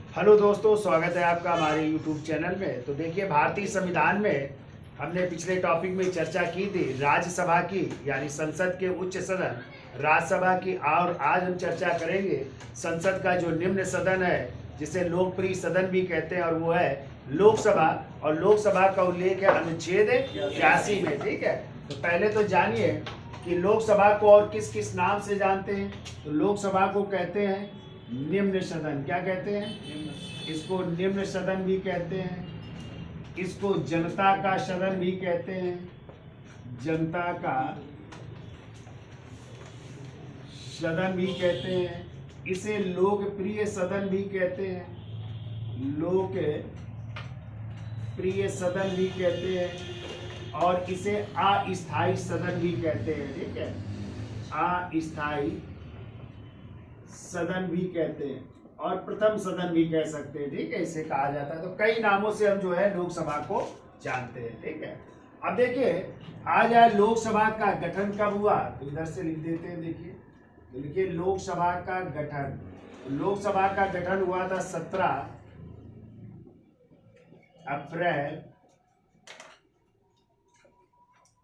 Hello दोस्तों, स्वागत है आपका हमारे YouTube चैनल में। तो देखिए, भारतीय संविधान में हमने पिछले टॉपिक में चर्चा की थी राज्यसभा की, यानी संसद के उच्च सदन राज्यसभा की। और आज हम चर्चा करेंगे संसद का जो निम्न सदन है, जिसे लोकप्रिय सदन भी कहते हैं, और वो है लोकसभा। और लोकसभा का उल्लेख है अनुच्छेद 81 में। ठीक है, तो पहले तो जानिए कि लोकसभा को और किस किस नाम से जानते हैं। तो लोकसभा को कहते हैं निम्न सदन। क्या कहते हैं? इसको निम्न सदन भी कहते हैं। इसको जनता का सदन भी कहते हैं, जनता का सदन भी कहते हैं। इसे लोकप्रिय सदन भी कहते हैं, लोकप्रिय सदन भी कहते हैं। और इसे अस्थायी सदन भी कहते हैं। ठीक है, अस्थायी सदन भी कहते हैं, और प्रथम सदन भी कह सकते हैं। ठीक है, इसे कहा जाता है। तो कई नामों से हम जो है लोकसभा को जानते हैं। ठीक है, अब देखिए आज लोकसभा का गठन कब हुआ, तो इधर से लिख देते हैं। देखिए लोकसभा का गठन, लोकसभा का गठन हुआ था 17 अप्रैल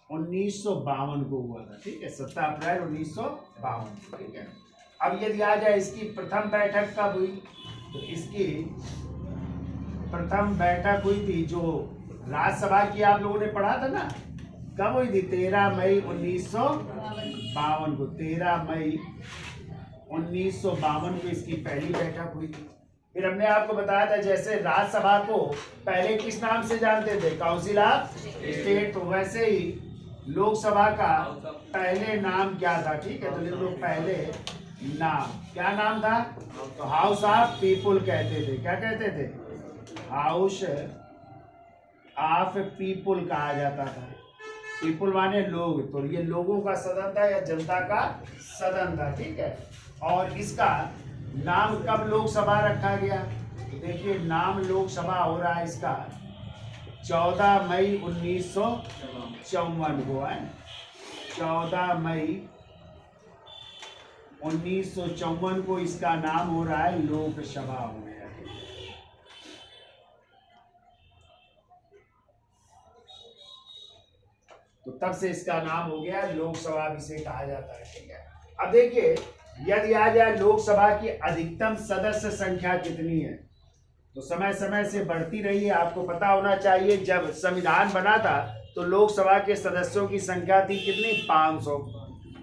1952 को हुआ था। ठीक है, 17 अप्रैल 1952। ठीक है, अब यदि आ जाए इसकी प्रथम बैठक कब हुई, तो इसकी प्रथम बैठक हुई थी जो राज्यसभा की, आप लोगों ने पढ़ा था ना, कब हुई थी? 13 मई 1952 को। 13 मई 1952 को इसकी पहली बैठक हुई थी। फिर हमने आपको बताया था जैसे राज्यसभा को पहले किस नाम से जानते थे? Council of state. तो वैसे ही लोकसभा का पहले नाम क्या था? ठीक है, तो लिख लो पहले नाम। क्या नाम था? तो हाउस ऑफ पीपुल कहते थे। क्या कहते थे? हाउस ऑफ पीपुल कहा जाता था। पीपुल माने लोग, तो ये लोगों का सदन था या जनता का सदन था। ठीक है, और इसका नाम कब लोकसभा रखा गया? तो देखिए नाम लोकसभा हो रहा है इसका 14 मई 1954 को है। 14 मई 1954 को इसका नाम हो रहा है लोकसभा हो गया। तो तब से इसका नाम हो गया लोकसभा, इसे कहा जाता है। ठीक है, अब देखिए यदि आ जाए लोकसभा की अधिकतम सदस्य संख्या कितनी है, तो समय समय से बढ़ती रही है। आपको पता होना चाहिए जब संविधान बना था तो लोकसभा के सदस्यों की संख्या थी कितनी? 500।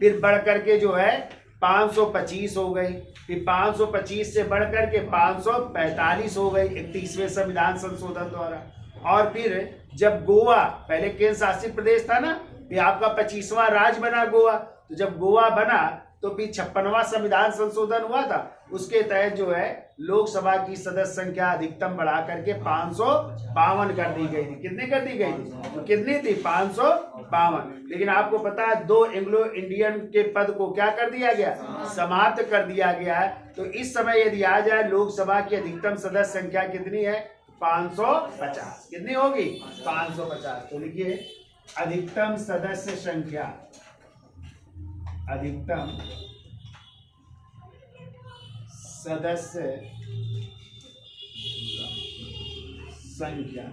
फिर बढ़ करके जो है 525 हो गई, फिर 525 से बढ़ करके 545 हो गई 31वें संविधान संशोधन द्वारा। और फिर जब गोवा, पहले केंद्र शासित प्रदेश था ना, फिर आपका 25वां राज्य बना गोवा। तो जब गोवा बना तो फिर 56वां संविधान संशोधन हुआ था, उसके तहत जो है लोकसभा की सदस्य संख्या अधिकतम बढ़ा करके 552 कर दी गई थी। कितनी कर दी गई थी? तो कितनी थी? 552। लेकिन आपको पता है 2 एंग्लो इंडियन के पद को क्या कर दिया गया? समाप्त कर दिया गया है। तो इस समय यदि आ जाए लोकसभा की अधिकतम सदस्य संख्या कितनी है? 550। कितनी होगी? 550। तो लिखिए अधिकतम सदस्य संख्या, अधिकतम सदस्य संख्या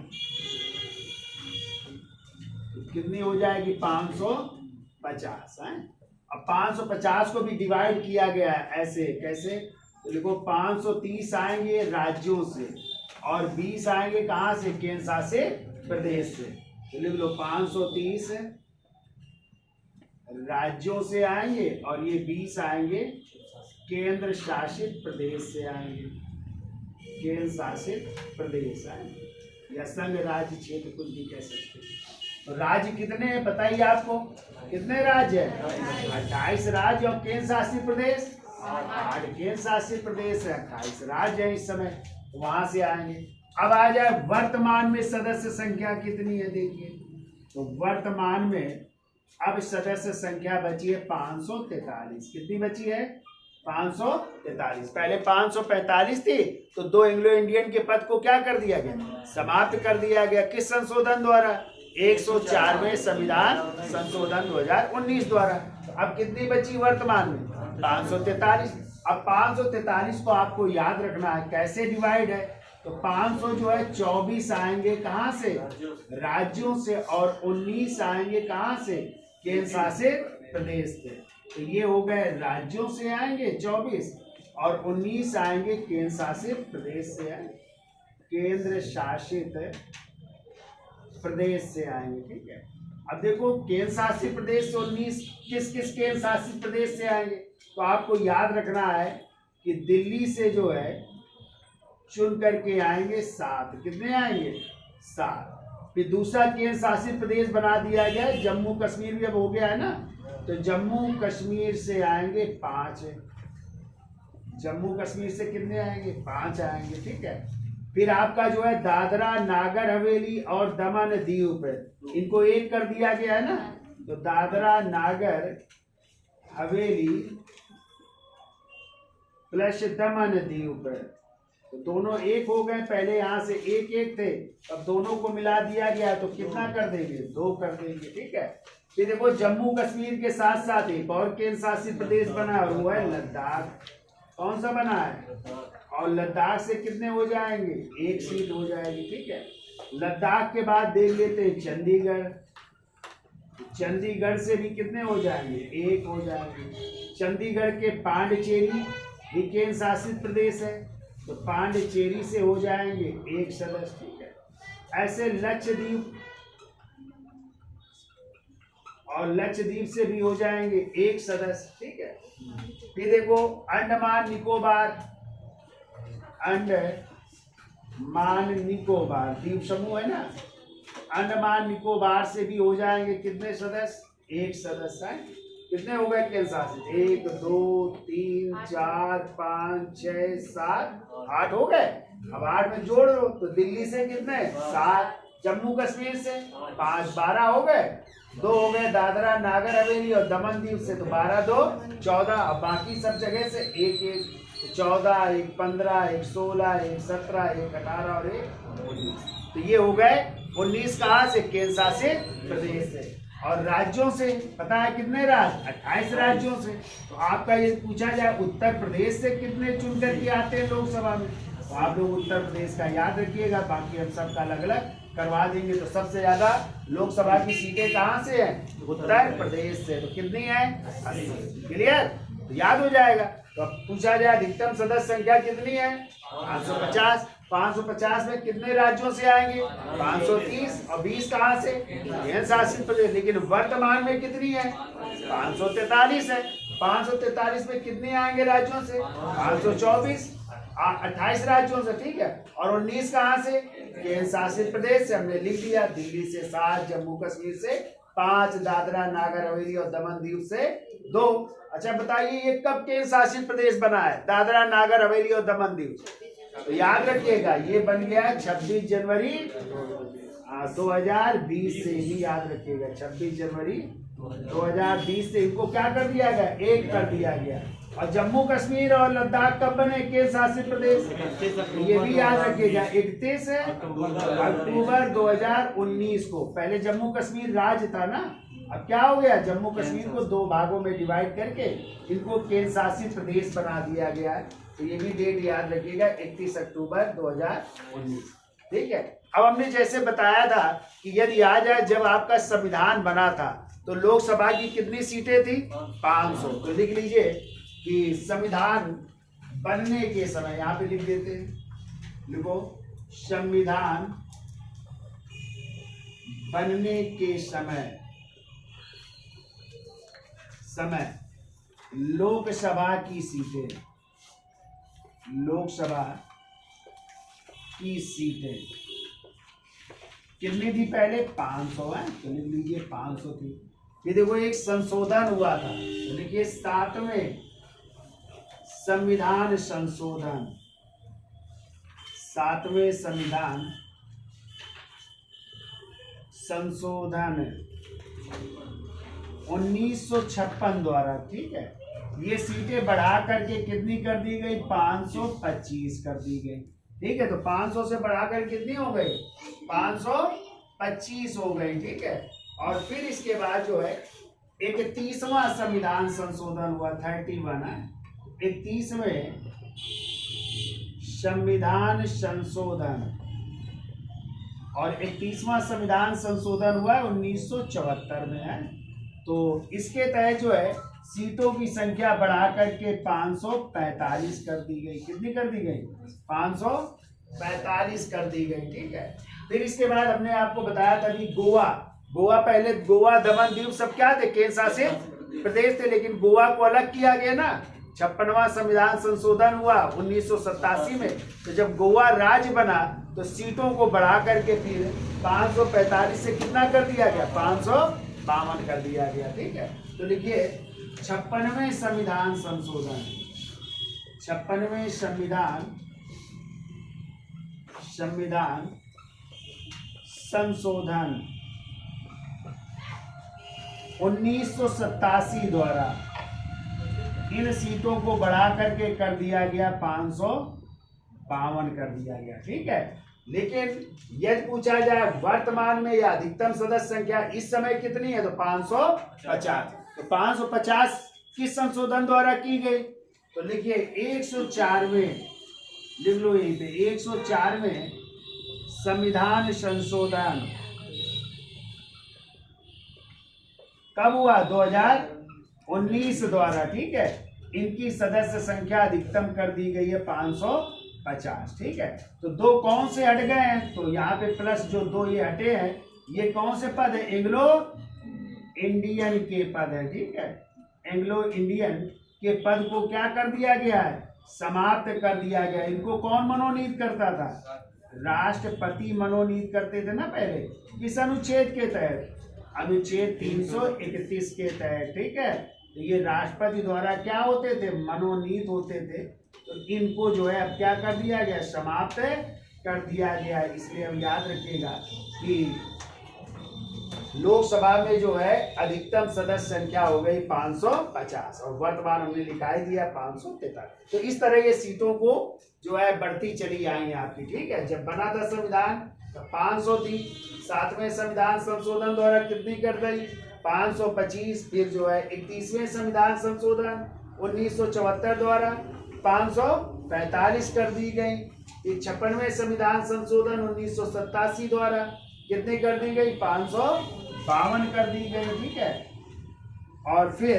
कितनी हो जाएगी? 550 है। अब 550 को भी डिवाइड किया गया है ऐसे, कैसे? तो लिखो 530 आएंगे राज्यों से और 20 आएंगे कहां से? केंद्र शासित प्रदेश से। तो लिख लो 530 राज्यों से आएंगे और ये 20 आएंगे केंद्र शासित प्रदेश से आएंगे। केंद्र शासित प्रदेश आएंगे या संघ राज्य क्षेत्र, कुछ भी कह सकते हैं। तो राज्य कितने हैं बताइए? आपको कितने राज्य है? 28 राज्य। और केंद्र शासित प्रदेश 8। केंद्र शासित प्रदेश है 28 राज्य है इस समय, वहां से आएंगे। अब आ जाए वर्तमान में सदस्य संख्या कितनी है। देखिए तो वर्तमान में अब सदस्य संख्या बची है 543। कितनी बची है? 543। पहले 545 थी, तो 2 एंग्लो इंडियन के पद को क्या कर दिया गया? समाप्त कर दिया गया। किस संशोधन द्वारा? 104वें संविधान संशोधन 2019 द्वारा। अब कितनी बची वर्तमान में? 543। अब 543 को आपको याद रखना है कैसे डिवाइड है। तो 500 जो है 24 आएंगे कहाँ से, राज्यों से, और 19 आएंगे कहाँ से, केंद्र शासित प्रदेश से। तो ये हो गए राज्यों से आएंगे 24 और 19 आएंगे केंद्र शासित प्रदेश से आएंगे, केंद्र शासित प्रदेश से आएंगे। ठीक है, अब देखो केंद्र शासित प्रदेश से 19 किस किस केंद्र शासित प्रदेश से आएंगे। तो आपको याद रखना है कि दिल्ली से जो है चुन करके आएंगे 7, कितने आएंगे 7। फिर दूसरा केंद्र शासित प्रदेश बना दिया गया है, जम्मू कश्मीर भी अब हो गया है ना, तो जम्मू कश्मीर से आएंगे 5, जम्मू कश्मीर से कितने आएंगे 5 आएंगे। ठीक है, फिर आपका जो है दादरा नागर हवेली और दमन दीव, इनको एक कर दिया गया है ना, तो दादरा नागर हवेली प्लस दमन दीव, तो दोनों एक हो गए। पहले यहाँ से एक एक थे, अब दोनों को मिला दिया गया, तो कितना कर देंगे 2 कर देंगे। ठीक है, फिर देखो जम्मू कश्मीर के साथ साथ एक और केंद्र शासित प्रदेश बना है, वो है लद्दाख। कौन सा बना है, और लद्दाख से कितने हो जाएंगे 1 सीट हो जाएगी। ठीक है, लद्दाख के बाद देख लेते हैं चंडीगढ़, चंडीगढ़ से भी कितने हो जाएंगे 1 हो जाएंगे। चंडीगढ़ के पांडिचेरी भी केंद्र शासित प्रदेश है, तो पांडिचेरी से हो जाएंगे 1 सदस्य। ठीक है, ऐसे लक्षद्वीप और लक्षद्वीप से भी हो जाएंगे 1 सदस्य। ठीक है, फिर देखो अंडमान निकोबार, अंडमान निकोबार द्वीप समूह है ना, अंडमान निकोबार से भी हो जाएंगे कितने सदस्य 1 सदस्य है। कितने हो गए केंद्र शासित, 1 2 3 4 5 6 7 8 हो गए। अब 8 में जोड़ लो, तो दिल्ली से कितने 7, जम्मू कश्मीर से 5, 12 हो गए। 2 हो गए दादरा नागर हवेली और दमन दीव से, तो 12 2 14। अब बाकी सब जगह से 1 1, 14 1 15 1 16 1 17 1 18 और 1 19। तो ये हो गए 19 कहाँ से, केंद्र शासित प्रदेश से। और राज्यों से पता है कितने राज्य, 28 राज्यों से। तो आपका ये पूछा जाए उत्तर प्रदेश से कितने चुन करके आते हैं लोकसभा में, तो आप लोग उत्तर प्रदेश का याद रखिएगा, बाकी हम सबका अलग अलग करवा देंगे। तो सबसे ज्यादा लोकसभा की सीटें कहाँ से हैं, उत्तर प्रदेश से। तो कितनी है 80। क्लियर, तो याद हो जाएगा। तो अब पूछा जाए अधिकतम सदस्य संख्या कितनी है 550। 550 में कितने राज्यों से आएंगे 530, और 20 कहाँ से केंद्र शासित प्रदेश। लेकिन वर्तमान में कितनी है 543 है। 543 में कितने आएंगे राज्यों से 524, 28 राज्यों से। ठीक है, और 19 कहाँ से केंद्र शासित प्रदेश से। हमने लिख दिया, दिल्ली से 7, जम्मू कश्मीर से 5, दादरा नागर हवेली और दमन दीव से 2। अच्छा बताइए ये कब केंद्र शासित प्रदेश बना है, दादरा नागर हवेली और दमन दीव। तो याद रखिएगा ये बन गया 26 जनवरी 2020 से, ही याद रखिएगा 26 जनवरी 2020 से। इनको क्या कर दिया गया 1 कर दिया गया। और जम्मू कश्मीर और लद्दाख कब बने केंद्र शासित प्रदेश, ये भी याद रखिएगा 31 अक्टूबर 2019 को। पहले जम्मू कश्मीर राज्य था ना, अब क्या हो गया जम्मू कश्मीर को 2 भागों में डिवाइड करके इनको केंद्र शासित प्रदेश बना दिया गया है। तो ये भी डेट याद रखिएगा 31 अक्टूबर 2019। ठीक है, अब हमने जैसे बताया था कि यदि आ जाए जब आपका संविधान बना था तो लोकसभा की कितनी सीटें थी 500। तो लिख लीजिए कि संविधान बनने के समय, यहाँ पे लिख देते हैं, लिखो संविधान बनने के समय लोकसभा की सीटें, लोकसभा की सीटें कितनी थी पहले 500 है, तो लिख लीजिए 500 थी। ये देखो एक संशोधन हुआ था, तो लिखिए 7वें संविधान संशोधन, 7वें संविधान संशोधन 1956 द्वारा। ठीक है, ये सीटें बढ़ा करके कितनी कर दी गई 525 कर दी गई। ठीक है, तो 500 से बढ़ाकर कितनी हो गई 525 हो गई। ठीक है, और फिर इसके बाद जो है एक 30वां संविधान संशोधन हुआ 31 है, 31वें संविधान संशोधन, और 31वां संविधान संशोधन हुआ 1974 में है। तो इसके तहत जो है सीटों की संख्या बढ़ाकर के 545 कर दी गई। कितनी कर दी गई? 545 कर दी गई। ठीक है। फिर इसके बाद हमने आपको बताया था कि गोवा पहले गोवा, दमन, दीव सब क्या थे? केंद्र शासित प्रदेश थे, लेकिन गोवा को अलग किया गया ना। 56वां संविधान संशोधन हुआ 1987 में। तो जब गोवा राज्य बना तो सीटों को बढ़ा करके फिर 545 से कितना कर दिया गया? 552 कर दिया गया। ठीक है। तो लिखिए 56वें संविधान संशोधन, 56वें संविधान संशोधन 1987 द्वारा इन सीटों को बढ़ा करके कर दिया गया 552 कर दिया गया। ठीक है। लेकिन यदि पूछा जाए वर्तमान में या अधिकतम सदस्य संख्या इस समय कितनी है, तो 550। तो 550 किस संशोधन द्वारा की गई? तो लिखिए 104वें, लिख लो यहीं पे, 104वें संविधान संशोधन कब हुआ? 2019 द्वारा। ठीक है। इनकी सदस्य संख्या अधिकतम कर दी गई है 550। ठीक है। तो दो कौन से हट गए हैं? तो यहाँ पे प्लस जो दो ये हटे हैं, ये कौन से पद है? एंग्लो इंडियन के पद है। ठीक है। एंग्लो इंडियन के पद को क्या कर दिया गया है? समाप्त कर दिया गया। इनको कौन मनोनीत करता था? राष्ट्रपति मनोनीत करते थे ना पहले। किस अनुच्छेद के तहत? अनुच्छेद 331 के तहत। ठीक है। तो ये राष्ट्रपति द्वारा क्या होते थे? मनोनीत होते थे। तो इनको जो है अब क्या कर दिया गया? समाप्त कर दिया गया। इसलिए अब याद रखिएगा कि लोकसभा में जो है अधिकतम सदस्य संख्या हो गई 550 और वर्तमान हमने लिखा ही दिया 543। तो इस तरह ये सीटों को जो है बढ़ती चली आई आपकी। ठीक है। जब बना था संविधान तो 500 थी, 7वें संविधान संशोधन द्वारा कितनी कर दी? 525। फिर जो है 31वें संविधान संशोधन 1974 द्वारा 545 कर दी गई। 56वें संविधान संशोधन 1987 द्वारा कितनी कर दी गई? 552 कर दी गई। ठीक है। और फिर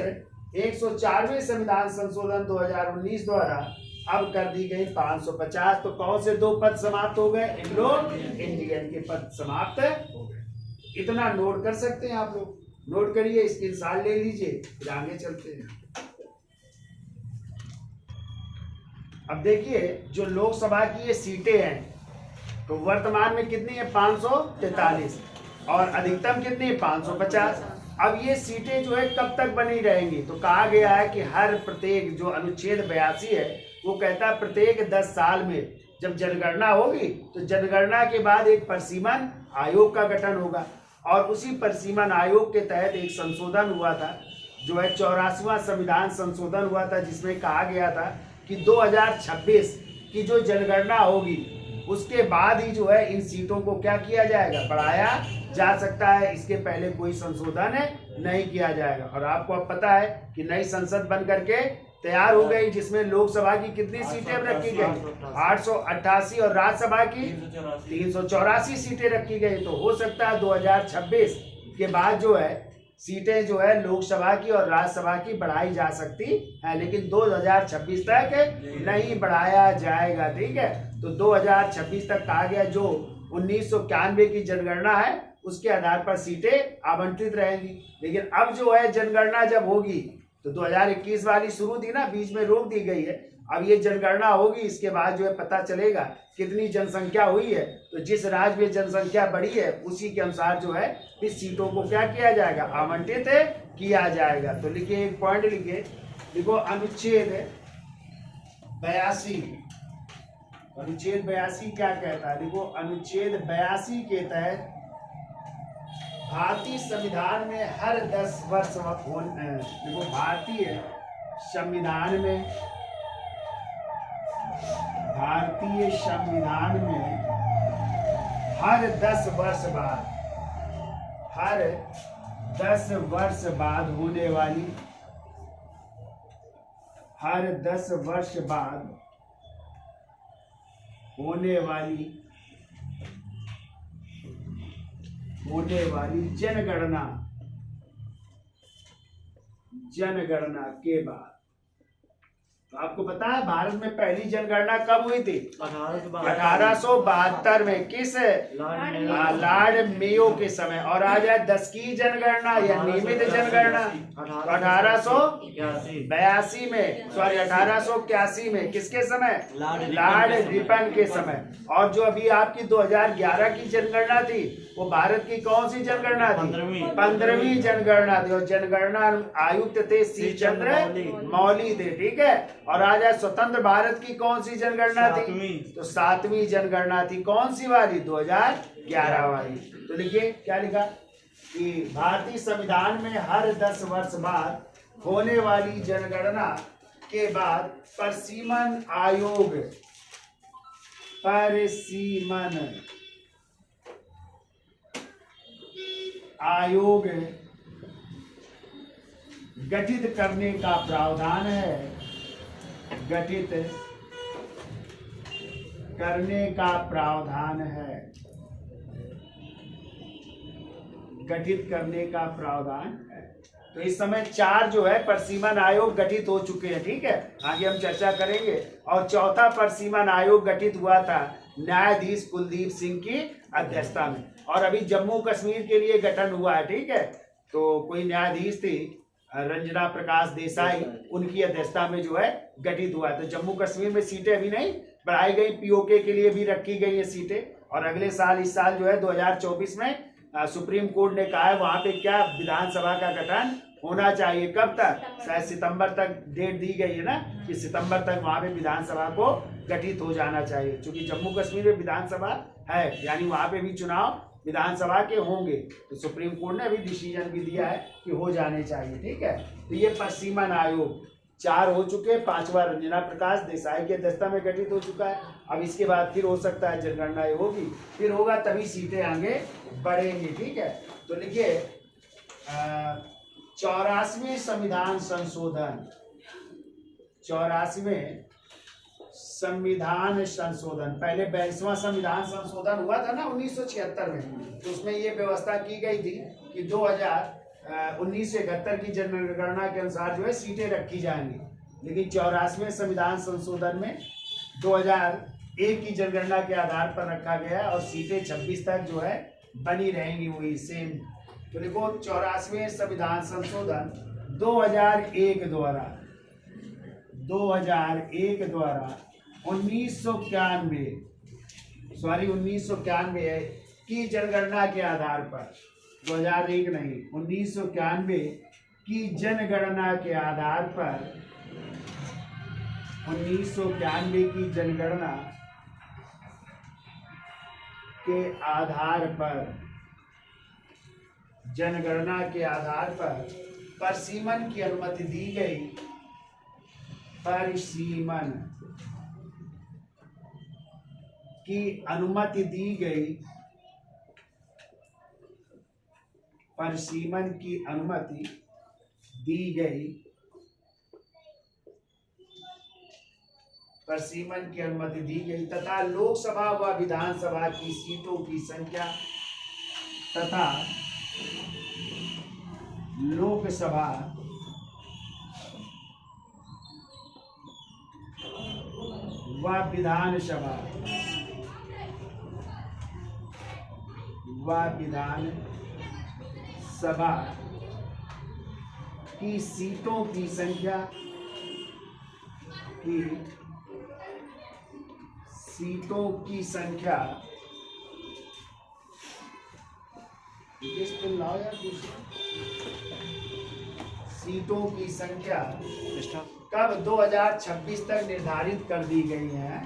104वें संविधान संशोधन 2019 द्वारा अब कर दी गई 550। तो कौन से दो पद समाप्त हो गए? एंग्लो इंडियन के पद समाप्त हो गए। इतना नोट कर सकते हैं आप लोग। नोट करिए, स्क्रीनशॉट ले लीजिए, फिर आगे चलते हैं। अब देखिए जो लोकसभा की ये सीटें हैं तो वर्तमान में कितनी है? 543 और अधिकतम कितनी है? 550। अब ये सीटें जो है कब तक बनी रहेंगी? तो कहा गया है कि हर प्रत्येक जो अनुच्छेद 82 है वो कहता है प्रत्येक 10 साल में जब जनगणना होगी तो जनगणना के बाद एक परिसीमन आयोग का गठन होगा और उसी परिसीमन आयोग के तहत एक संशोधन हुआ था जो है 84वां संविधान संशोधन हुआ था, जिसमें कहा गया था कि 2026 की जो जनगणना होगी उसके बाद ही जो है इन सीटों को क्या किया जाएगा? बढ़ाया जा सकता है। इसके पहले कोई संशोधन नहीं किया जाएगा। और आपको अब पता है कि नई संसद बन करके तैयार हो गई, जिसमें लोकसभा की कितनी सीटें रखी गई? 888 और राज्यसभा की 384 सीटें रखी गई। तो हो सकता है 2026 के बाद जो है सीटें जो है लोकसभा की और राज्यसभा की बढ़ाई जा सकती है, लेकिन 2026 तक नहीं बढ़ाया जाएगा। ठीक है। तो 2026 तक कहा गया जो 1991 की जनगणना है उसके आधार पर सीटें आवंटित रहेंगी। लेकिन अब जो है जनगणना जब होगी तो 2021 वाली शुरू थी ना, बीच में रोक दी गई है। अब ये जनगणना होगी, इसके बाद जो है पता चलेगा कितनी जनसंख्या हुई है। तो जिस राज्य में जनसंख्या बढ़ी है उसी के अनुसार जो है इस सीटों को क्या किया जाएगा? आवंटित किया जाएगा। तो लिखिए, एक पॉइंट लिखिए, लिखो अनुच्छेद 82। अनुच्छेद 82 क्या कहता है? देखो अनुच्छेद 82 के तहत भारतीय संविधान में हर 10 वर्ष देखो भारतीय संविधान में हर 10 वर्ष हर 10 वर्ष बाद होने वाली जनगणना के बाद। तो आपको पता है भारत में पहली जनगणना कब हुई थी? 1872 में। किस? लॉर्ड मेयो के समय। और आ जाए 10 की जनगणना या नियमित जनगणना 1882 में, सॉरी 1881 में। किसके समय? लॉर्ड रिपन के समय। और जो अभी आपकी 2011 की जनगणना थी वो भारत की कौन सी जनगणना थी? 15वीं जनगणना थी। और जनगणना आयुक्त थे सी चंद्र मौली थे। ठीक है। और आज स्वतंत्र भारत की कौन सी जनगणना थी? तो 7वीं जनगणना थी। कौन सी वाली? 2011 वाली। तो लिखिए क्या लिखा कि भारतीय संविधान में हर 10 वर्ष बाद होने वाली जनगणना के बाद परिसीमन आयोग गठित करने का प्रावधान है। गठित करने का प्रावधान है। गठित करने का प्रावधान है। तो इस समय 4 जो है परिसीमन आयोग गठित हो चुके हैं। ठीक है, आगे हम चर्चा करेंगे। और चौथा परिसीमन आयोग गठित हुआ था न्यायाधीश कुलदीप सिंह की अध्यक्षता में। और अभी जम्मू कश्मीर के लिए गठन हुआ है। ठीक है, तो कोई न्यायाधीश थी रंजना प्रकाश देसाई, उनकी अध्यक्षता में जो है गठित हुआ है। तो जम्मू कश्मीर में सीटें अभी नहीं बढ़ाई गई, पीओके के लिए भी रखी गई है सीटें। और अगले साल, इस साल जो है 2024 में सुप्रीम कोर्ट ने कहा है वहां पे क्या विधानसभा का गठन होना चाहिए। कब तक? शायद सितंबर तक डेट दी गई है ना, कि सितंबर तक वहां पे विधानसभा को गठित हो जाना चाहिए। क्योंकि जम्मू कश्मीर में विधानसभा है, यानी वहां पे भी चुनाव विधानसभा के होंगे। तो सुप्रीम कोर्ट ने अभी डिसीजन भी दिया है कि हो जाने चाहिए। ठीक है, तो ये परिसीमन आयोग 4 हो चुके। 5वां रंजना प्रकाश देसाई की अध्यक्षता में गठित हो चुका है। अब इसके बाद फिर हो सकता है जनगणना होगी, फिर होगा, तभी सीटें आगे बढ़ेंगी। ठीक है, तो लिखिए 84वें संविधान संशोधन, 84वें संविधान संशोधन। पहले 42वां संविधान संशोधन हुआ था ना 1976 में। तो उसमें ये व्यवस्था की गई थी कि 1971 की जनगणना के अनुसार जो है सीटें रखी जाएंगी। लेकिन 84वें संविधान संशोधन में 2001 की जनगणना के आधार पर रखा गया और सीटें 26 तक जो है बनी रहेंगी वही सेम। तो देखो 84वें संविधान संशोधन 2001 द्वारा 1991 की जनगणना के आधार पर, 2001 नहीं, 1991 की जनगणना के आधार पर, 1991 की जनगणना के आधार पर परिसीमन की अनुमति दी गई। परिसीमन की अनुमति दी गई। परिसीमन की अनुमति दी गई। परिसीमन की अनुमति दी गई तथा लोकसभा व विधानसभा की सीटों की संख्या तथा लोकसभा व विधानसभा की सीटों की संख्या कब 2026 तक निर्धारित कर दी गई है।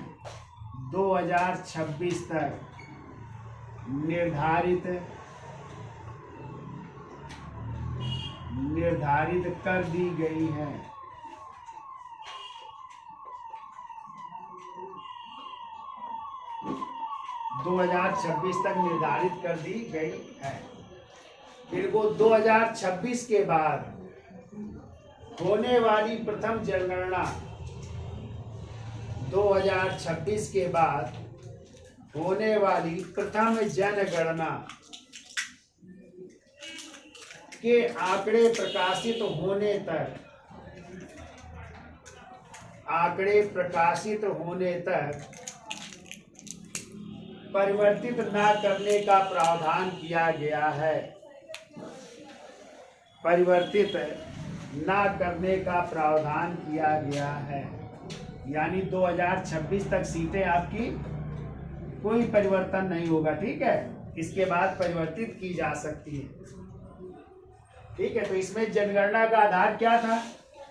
2026 तक निर्धारित कर दी गई है। तक निर्धारित कर दी गई है। फिर वो 2026 के बाद होने वाली प्रथम जनगणना 2026 के बाद होने वाली प्रथम जनगणना के आंकड़े प्रकाशित होने तक परिवर्तित न करने का प्रावधान किया गया है। परिवर्तित न करने का प्रावधान किया गया है, यानी 2026 तक सीटें आपकी कोई परिवर्तन नहीं होगा। ठीक है, इसके बाद परिवर्तित की जा सकती है। ठीक है, तो इसमें जनगणना का आधार क्या था?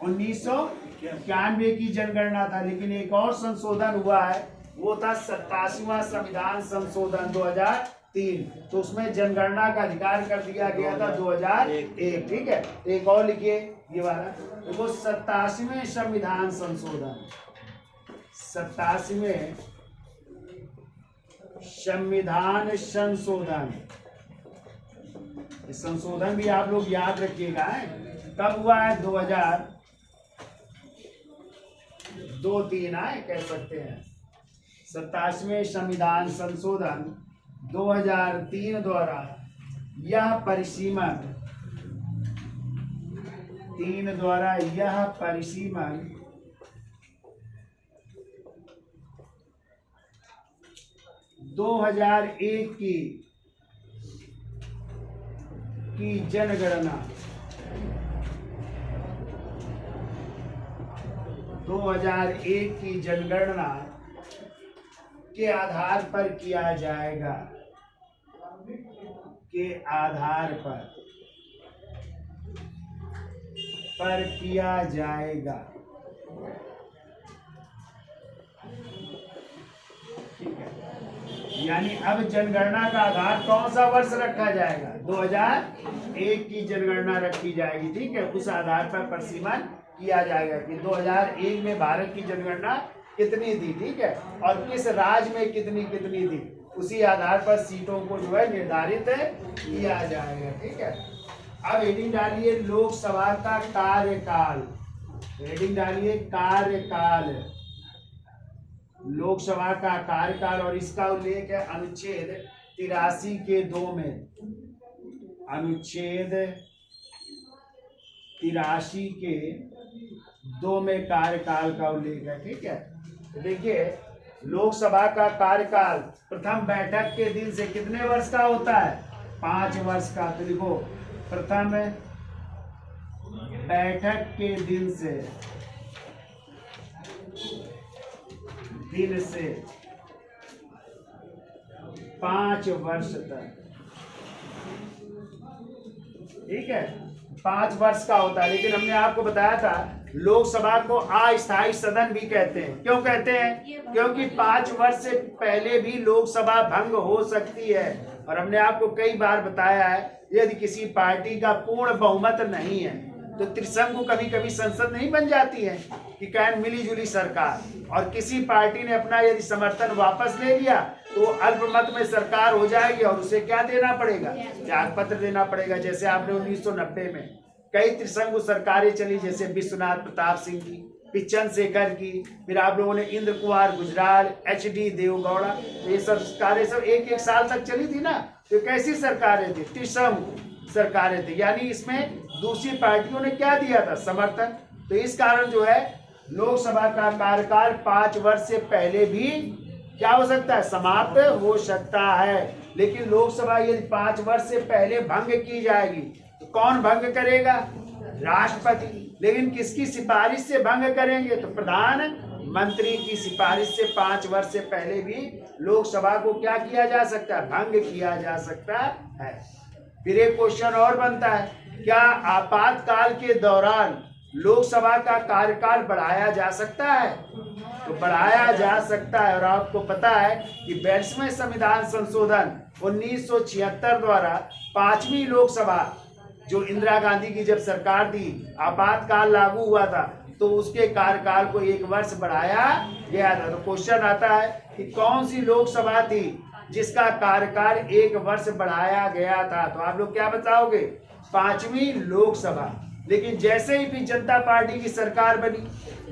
1991 की जनगणना था, लेकिन एक और संशोधन हुआ है, वो था 87वां संविधान संशोधन 2003। तो उसमें जनगणना का अधिकार कर दिया गया था 2001। ठीक है, एक और लिखिए ये वाला, देखो 87वें संविधान संशोधन, 87वें संविधान संशोधन, इस संशोधन भी आप लोग याद रखिएगा। कब हुआ है? 2002-3 आए कह सकते हैं। 87वें संविधान संशोधन 2003 द्वारा यह परिसीमन 2001 की जनगणना 2001 की जनगणना के आधार पर किया जाएगा, के आधार पर किया जाएगा। ठीक है, यानी अब जनगणना का आधार कौन सा वर्ष रखा जाएगा? 2001 की जनगणना रखी जाएगी। ठीक है, उस आधार पर परिसीमन किया जाएगा कि 2001 में भारत की जनगणना कितनी थी। ठीक है, और किस राज्य में कितनी थी, उसी आधार पर सीटों को जो है निर्धारित किया जाएगा। ठीक है, अब हेडिंग डालिए लोकसभा का कार्यकाल। हेडिंग डालिए कार्यकाल, लोकसभा का कार्यकाल, और इसका उल्लेख है अनुच्छेद 83 के 2 में। अनुच्छेद 83 के 2 में कार्यकाल का उल्लेख है। ठीक है, तो देखिए लोकसभा का कार्यकाल प्रथम बैठक के दिन से कितने वर्ष का होता है? 5 वर्ष का। तो लिखो प्रथम बैठक के दिन से 5 वर्ष तक। ठीक है, 5 वर्ष का होता है, लेकिन हमने आपको बताया था लोकसभा को अस्थायी सदन भी कहते हैं। क्यों कहते हैं? क्योंकि 5 वर्ष से पहले भी लोकसभा भंग हो सकती है। और हमने आपको कई बार बताया है, यदि किसी पार्टी का पूर्ण बहुमत नहीं है तो त्रिशंकु कभी कभी संसद नहीं बन जाती है कि कैन मिली-जुली सरकार, और किसी पार्टी ने अपना यदि समर्थन वापस ले लिया तो अल्पमत में सरकार हो जाएगी, और उसे क्या देना पड़ेगा? त्याग पत्र देना पड़ेगा। जैसे आपने 1990 में कई त्रिशंकु सरकारें चली, जैसे विश्वनाथ प्रताप सिंह की, फिर चंद्रशेखर की, फिर आप लोगों ने इंद्र कुमार गुजराल, HD देवगौड़ा, ये सब सरकारें सब 1-1 साल तक चली थी ना। तो कैसी सरकारें थी? त्रिशंकु सरकारें थी, यानी इसमें दूसरी पार्टियों ने क्या दिया था? समर्थन। तो इस कारण जो है लोकसभा का कार्यकाल 5 वर्ष से पहले भी क्या हो सकता है? समाप्त हो सकता है। लेकिन लोकसभा यदि 5 वर्ष से पहले भंग की जाएगी तो कौन भंग करेगा? राष्ट्रपति। लेकिन किसकी सिफारिश से भंग करेंगे? तो प्रधानमंत्री की सिफारिश से 5 वर्ष से पहले भी लोकसभा को क्या किया जा सकता है? भंग किया जा सकता है। फिर एक क्वेश्चन और बनता है, क्या आपातकाल के दौरान लोकसभा का कार्यकाल बढ़ाया जा सकता है? तो बढ़ाया जा सकता है। और आपको पता है कि 42वें संविधान संशोधन 1976 द्वारा 5वीं लोकसभा, जो इंदिरा गांधी की जब सरकार थी, आपातकाल लागू हुआ था, तो उसके कार्यकाल को 1 वर्ष बढ़ाया गया था। तो क्वेश्चन आता है कि कौन सी लोकसभा थी जिसका कार्यकाल 1 वर्ष बढ़ाया गया था? तो आप लोग क्या बताओगे? 5वीं लोकसभा। लेकिन जैसे ही भी जनता पार्टी की सरकार बनी,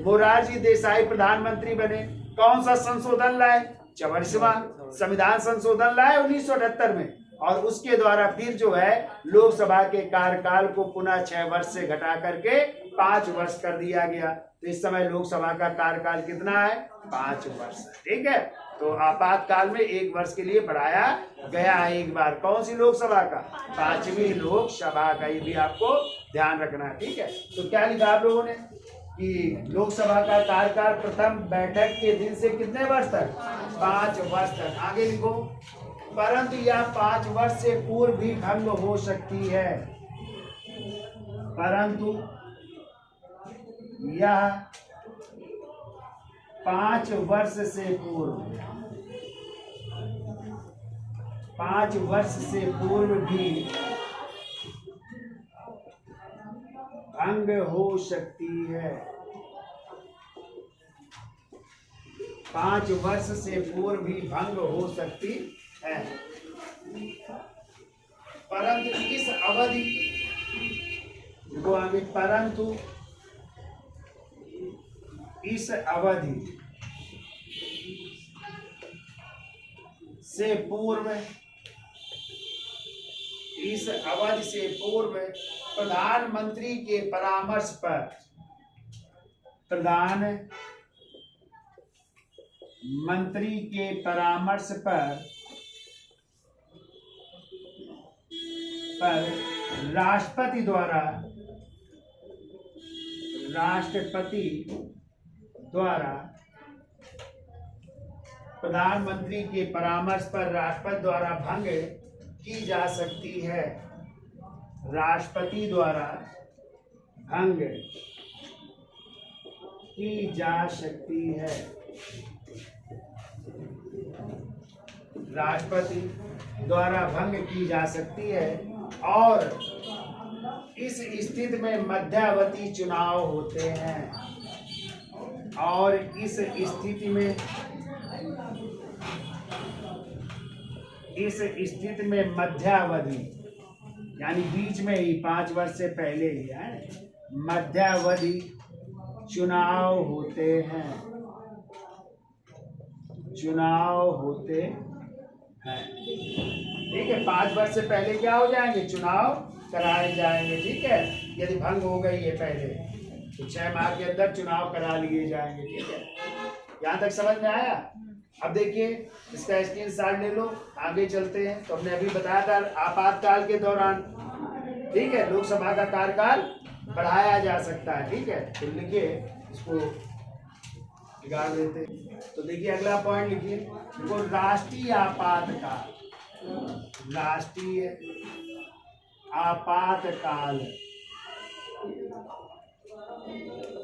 मोरारजी देसाई प्रधानमंत्री बने, कौन सा संशोधन लाए? 44वां संविधान संशोधन लाए 1978 में, और उसके द्वारा फिर जो है लोकसभा के कार्यकाल को पुनः 6 वर्ष से घटा करके 5 वर्ष कर दिया गया। तो इस समय लोकसभा का कार्यकाल कितना है? 5 वर्ष। ठीक है, तो आपातकाल में 1 वर्ष के लिए बढ़ाया गया है एक बार। कौन सी लोकसभा का? 5वीं लोकसभा का, ये भी आपको ध्यान रखना है। ठीक है, तो क्या लिखा आप लोगों ने कि लोकसभा का कार्यकाल प्रथम बैठक के दिन से कितने वर्ष तक? 5 वर्ष तक। आगे लिखो, परंतु यह 5 वर्ष से पूर्व भी भंग हो सकती है। परंतु यह 5 वर्ष से पूर्व, 5 वर्ष से पूर्व भी भंग हो सकती है। 5 वर्ष से पूर्व भी भंग हो सकती है, परंतु इस अवधि को आगे, परंतु इस अवधि से पूर्व, इस अवधि से पूर्व प्रधानमंत्री के परामर्श पर, प्रधानमंत्री के परामर्श पर राष्ट्रपति द्वारा प्रधानमंत्री के परामर्श पर राष्ट्रपति द्वारा भंग की जा सकती है। राष्ट्रपति द्वारा भंग की जा सकती है। राष्ट्रपति द्वारा भंग की जा सकती है, और इस स्थिति में मध्यावधि चुनाव होते हैं। और इस स्थिति में मध्यावधि यानी बीच में ही, 5 वर्ष से पहले ही है, मध्यावधि चुनाव होते हैं। ठीक है, 5 वर्ष से पहले क्या हो जाएंगे? चुनाव कराए जाएंगे। ठीक है, यदि भंग हो गई है पहले तो 6 माह के अंदर चुनाव करा लिए जाएंगे। ठीक है, यहाँ तक समझ में आया? अब देखिए, इसका स्क्रीनशॉट ले लो, आगे चलते हैं। तो हमने अभी बताया था आपातकाल के दौरान, ठीक है, लोकसभा का कार्यकाल बढ़ाया जा सकता है। ठीक है, तो लिखिए, इसको बिगाड़ देते। तो देखिए अगला पॉइंट लिखिए, देखो, राष्ट्रीय आपातकाल, राष्ट्रीय आपातकाल।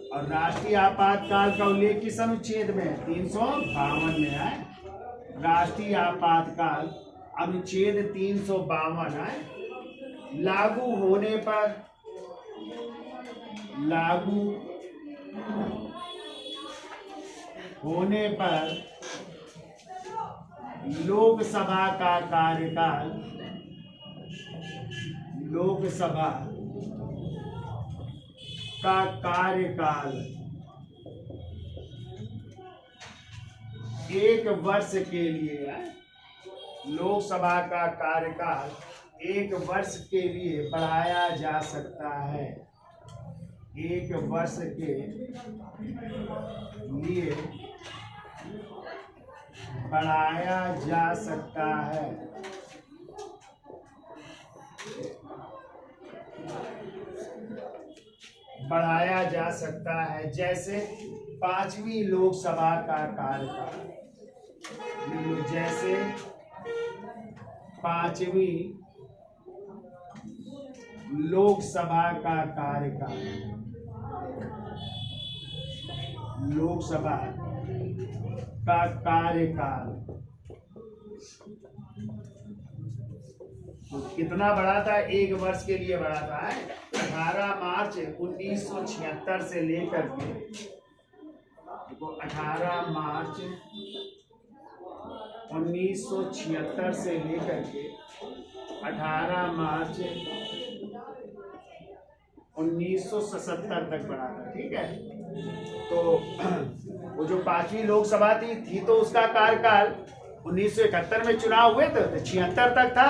और राष्ट्रीय आपातकाल का उल्लेख किस अनुच्छेद में? 352 में है। राष्ट्रीय आपातकाल अनुच्छेद 352 है। लागू होने पर लोकसभा का कार्यकाल, लोकसभा का कार्यकाल 1 वर्ष के लिए है। लोकसभा का कार्यकाल 1 वर्ष के लिए बढ़ाया जा सकता है। 1 वर्ष के लिए बढ़ाया जा सकता है। बढ़ाया जा सकता है, जैसे 5वीं लोकसभा का कार्यकाल, जैसे 5वीं लोकसभा का कार्यकाल, लोकसभा का कार्यकाल तो कितना बढ़ा था? 1 वर्ष के लिए बढ़ा था। 18 मार्च 1976 से लेकर के, देखो 18 मार्च 1976 से लेकर के 18 मार्च 1977 तक बढ़ा था। ठीक है, तो वो जो 5वीं लोकसभा थी तो उसका कार्यकाल 1971 में चुनाव हुए थे तो 76 तक था,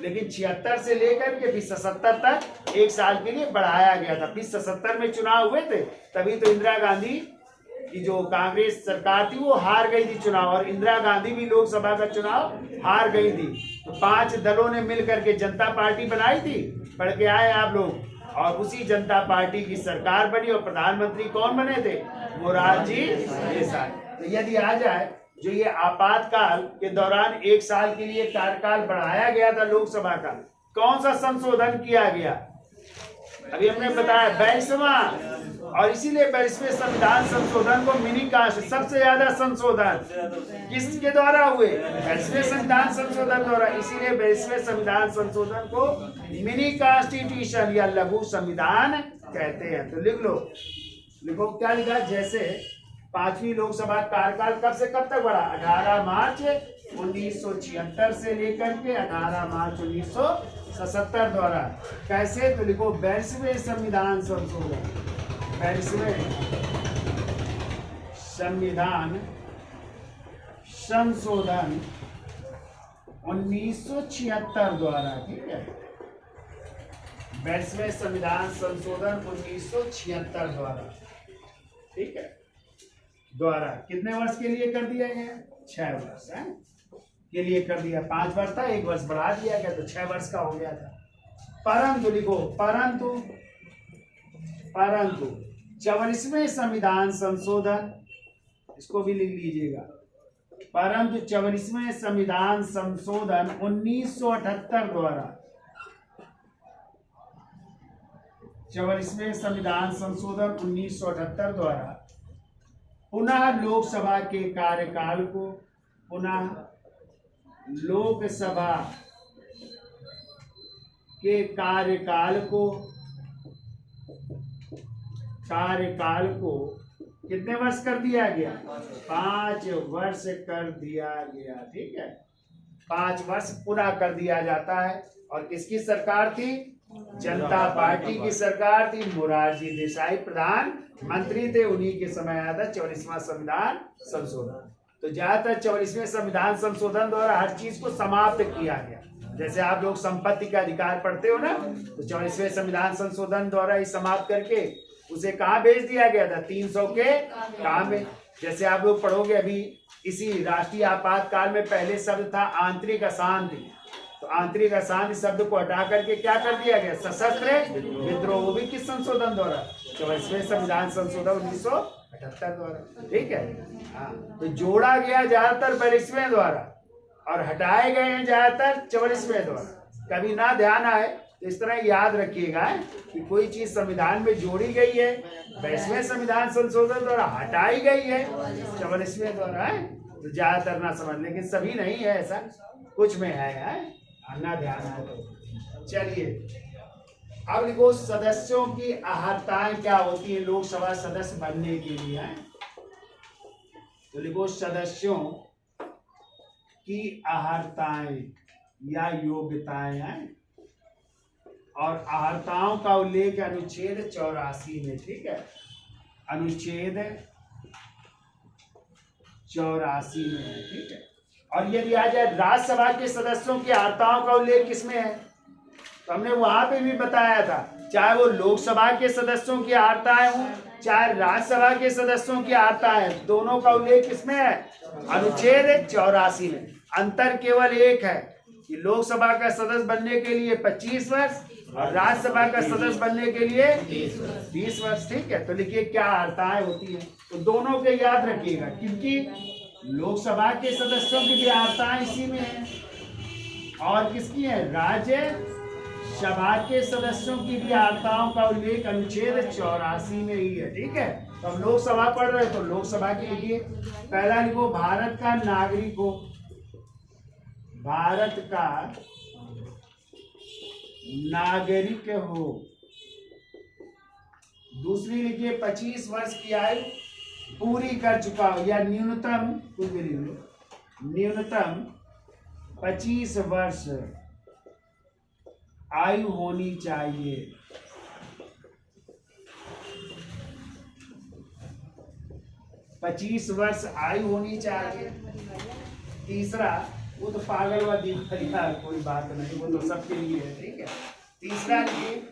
लेकिन 76 से लेकर के फिर 77 तक 1 साल के लिए बढ़ाया गया था। फिर 77 में चुनाव हुए थे, तभी तो इंदिरा गांधी की जो कांग्रेस सरकार थी वो हार गई थी चुनाव, और इंदिरा गांधी भी लोकसभा का चुनाव हार गई थी। तो 5 दलों ने मिलकर के जनता पार्टी बनाई थी, पढ़ के आए आप लोग, और उसी जनता पार्टी की सरकार बनी और प्रधानमंत्री कौन बने थे? मोरारजी देसाई। तो यदि आ जाए जो ये आपातकाल के दौरान 1 साल के लिए कार्यकाल बढ़ाया गया था लोकसभा का, कौन सा संशोधन किया गया? अभी हमने बताया 22वां, और इसीलिए 22वें संविधान संशोधन को मिनी कास्ट, सबसे ज्यादा संशोधन किसके द्वारा हुए? 22वें संविधान संशोधन द्वारा। इसीलिए 22वें संविधान संशोधन को मिनी कॉन्स्टिट्यूशन या लघु संविधान कहते हैं। तो लिख लो, लिखो क्या लिखा? जैसे 5वीं लोकसभा कार्यकाल कब से कब तक बढ़ा? 18 मार्च 1976 से लेकर के 18 मार्च 1977 द्वारा। कैसे? तो लिखो 22वें संविधान संशोधन, 22वें संविधान संशोधन 1976 द्वारा। ठीक है, 22वें संविधान संशोधन 1976 द्वारा। ठीक है, द्वारा कितने वर्ष के लिए कर दिया गया? 6 वर्ष है के लिए कर दिया। 5 वर्ष था, 1 वर्ष बढ़ा दिया गया तो 6 वर्ष का हो गया था। परंतु लिखो, परंतु 44वें संविधान संशोधन, इसको भी लिख लीजिएगा, परंतु 44वें संविधान संशोधन 1978 द्वारा, 44वें संविधान संशोधन 1978 द्वारा पुनः लोकसभा के कार्यकाल को, पुनः लोकसभा के कार्यकाल को कितने वर्ष कर दिया गया? 5 वर्ष कर दिया गया। ठीक है, 5 वर्ष पूरा कर दिया जाता है। और किसकी सरकार थी? जनता पार्टी की सरकार थी। मोरारजी देसाई प्रधानमंत्री थे, उन्हीं के समय आया था 44वां संविधान संशोधन। तो ज्यादातर 44वें संविधान संशोधन द्वारा हर चीज को समाप्त किया गया। जैसे आप लोग संपत्ति का अधिकार पढ़ते हो ना, तो 44वें संविधान संशोधन द्वारा ही समाप्त करके उसे कहाँ भेज दिया गया था? 300 के काम में। जैसे आप लोग पढ़ोगे अभी, इसी राष्ट्रीय आपातकाल में पहले शब्द था आंतरिक अशांति, तो आंतरिक अशांति शब्द को हटा करके क्या कर दिया गया? सशस्त्र विद्रोह। वो भी किस संशोधन द्वारा? 44वें संविधान संशोधन 1978 द्वारा। ठीक है, हाँ, तो जोड़ा गया ज्यादातर 22वें द्वारा और हटाए गए हैं ज्यादातर 44वें द्वारा। कभी ना ध्यान आए तो इस तरह याद रखिएगा कि कोई चीज संविधान में जोड़ी गई है 22वें संविधान संशोधन द्वारा, हटाई गई है 44वें द्वारा, है तो ज्यादातर ना समझ, लेकिन सभी नहीं है, ऐसा कुछ में है ना ध्यान आए तो। चलिए अब लिखो, सदस्यों की अहर्ताएं क्या होती है लोकसभा सदस्य बनने के लिए? है तो लिखो, सदस्यों की अहर्ताएं या योग्यताएं हैं, और अहर्ताओं का उल्लेख अनुच्छेद 84 में। ठीक है, अनुच्छेद 84 में है। ठीक है, और यदि आ जाए राज्यसभा के सदस्यों की अहर्ताओं का उल्लेख किसमें है? तो हमने वहां पे भी बताया था, चाहे वो लोकसभा के सदस्यों की अहर्ताएं हों, चाहे राज्यसभा के सदस्यों की अहर्ताएं, दोनों का उल्लेख किसमें है? अनुच्छेद 84 में। अंतर केवल एक है कि लोकसभा का सदस्य बनने के लिए 25 वर्ष और राज्यसभा का सदस्य बनने के लिए 20 वर्ष। ठीक है, तो लिखिए क्या अहर्ताएं होती है, तो दोनों के याद रखिएगा, क्योंकि लोकसभा के सदस्यों की भी अहर्ताएं इसी में है, और किसकी है? राज्य सभा के सदस्यों की भी अहर्ताओं का उल्लेख अनुच्छेद 84 में ही है। ठीक है, तो हम लोकसभा पढ़ रहे हैं तो लोकसभा के लिखिए, पहला लिखो, भारत का नागरिक हो, भारत का नागरिक हो। दूसरी लिखिए, 25 वर्ष की आयु पूरी कर चुका हो, या न्यूनतम, कुछ भी लिख लो, न्यूनतम 25 वर्ष आयु होनी चाहिए। 25 वर्ष आयु होनी चाहिए। तीसरा, वो तो पागल व दीपरिया कोई बात नहीं, वो तो सबके लिए है, ठीक है। तीसरा लिखिए,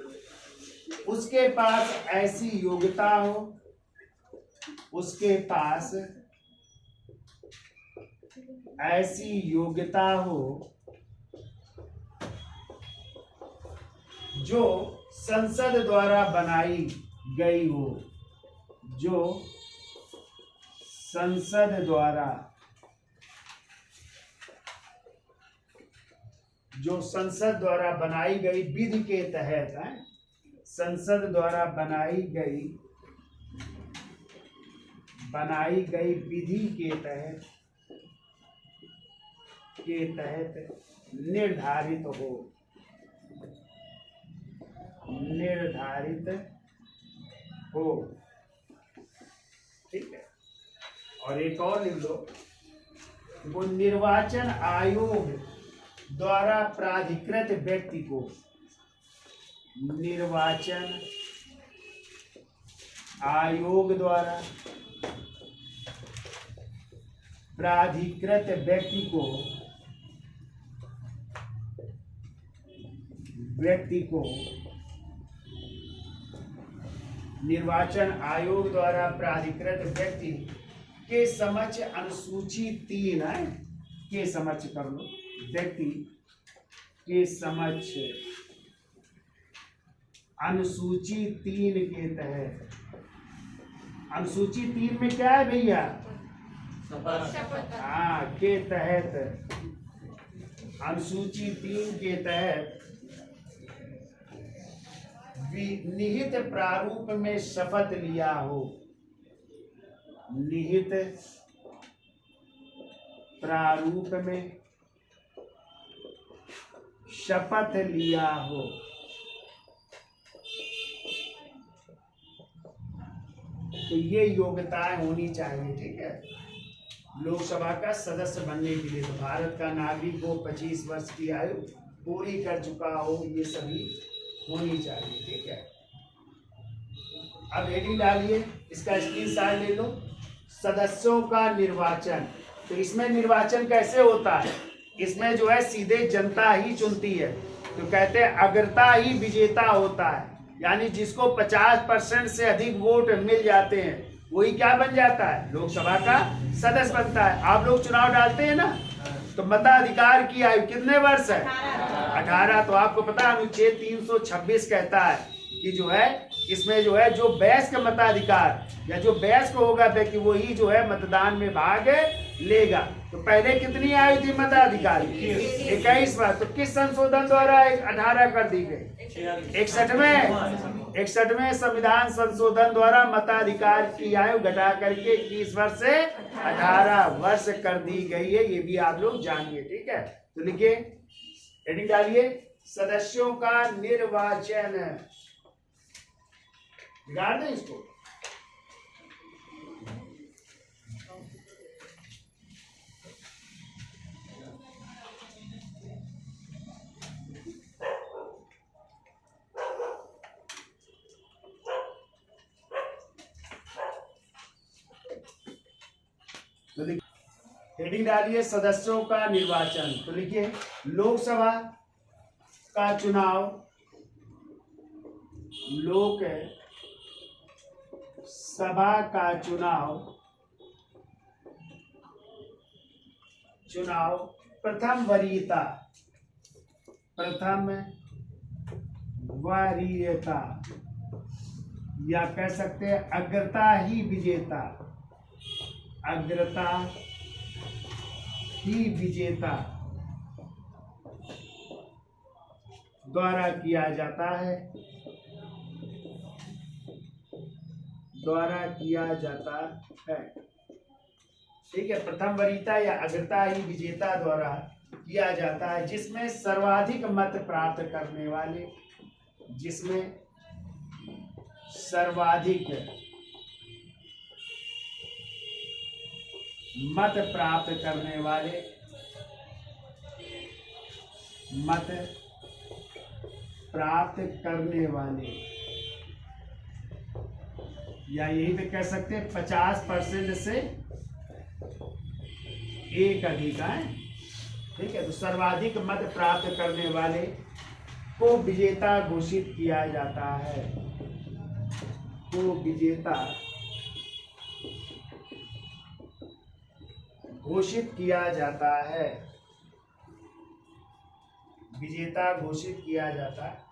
उसके पास ऐसी योग्यता हो, उसके पास ऐसी योग्यता हो जो संसद द्वारा बनाई गई हो, जो संसद द्वारा बनाई गई विधि के तहत है, संसद द्वारा बनाई गई विधि के तहत निर्धारित हो, ठीक है। और एक और लिख लो, वो निर्वाचन आयोग द्वारा प्राधिकृत व्यक्ति को, निर्वाचन आयोग द्वारा प्राधिकृत व्यक्ति को निर्वाचन आयोग द्वारा प्राधिकृत व्यक्ति के समक्ष अनुसूची 3 है, के समक्ष कर लो, व्यक्ति के समक्ष अनुसूची 3 के तहत, अनुसूची 3 में क्या है भैया? हाँ, के तहत, अनुसूची 3 के तहत निहित प्रारूप में शपथ लिया हो, निहित प्रारूप में शपथ लिया हो, तो ये योग्यताएं होनी चाहिए, ठीक है, लोकसभा का सदस्य बनने के लिए। तो भारत का नागरिक हो, 25 वर्ष की आयु पूरी कर चुका हो, ये सभी होनी चाहिए, ठीक है। अब हेडिंग डालिए, इसका स्क्रीनशॉट ले लो, सदस्यों का निर्वाचन। तो इसमें निर्वाचन कैसे होता है? इसमें जो है सीधे जनता ही चुनती है, तो कहते हैं अग्रता ही विजेता होता है, यानी जिसको 50% से अधिक वोट मिल जाते हैं वही क्या बन जाता है? लोकसभा का सदस्य बनता है। आप लोग चुनाव डालते हैं ना, तो मताधिकार की आयु कितने वर्ष है? 18। तो आपको पता है अनुच्छेद 326 कहता है कि जो है इसमें जो है जो वयस्क मताधिकार या जो वयस्क होगा व्यक्ति वही जो है मतदान में भाग लेगा। तो पहले कितनी आयु थी मताधिकार? 21 वर्ष। तो किस संशोधन द्वारा 18 कर दी गई? 61वें संविधान संशोधन द्वारा मताधिकार की आयु घटा करके 21 वर्ष से 18 वर्ष कर दी गई है, ये भी आप लोग जानिए, ठीक है। तो लिखिए, हेडिंग डालिए, सदस्यों का निर्वाचन। बिगाड़ दें इसको। तो हेडिंग डालिए, सदस्यों का निर्वाचन। तो लिखिए, लोकसभा का चुनाव, लोकसभा का चुनाव प्रथम वरीयता या कह सकते हैं अग्रता ही विजेता द्वारा किया जाता है, ठीक है। प्रथम वरीयता या अग्रता ही विजेता द्वारा किया जाता है, जिसमें सर्वाधिक मत प्राप्त करने वाले, या यही पे कह सकते हैं 50% से एक अधिक है। ठीक है, तो सर्वाधिक मत प्राप्त करने वाले को विजेता घोषित किया जाता है। को विजेता घोषित किया जाता है। विजेता घोषित किया जाता है।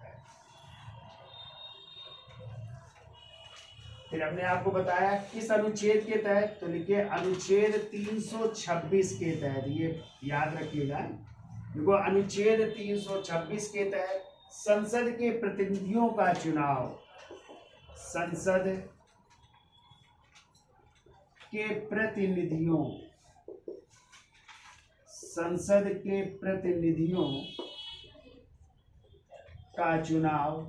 फिर हमने आपको बताया किस अनुच्छेद के तहत, तो लिखिए अनुच्छेद 326 के तहत, ये याद रखिएगा। देखो अनुच्छेद 326 के तहत संसद के प्रतिनिधियों का चुनाव, संसद के प्रतिनिधियों, संसद के प्रतिनिधियों का चुनाव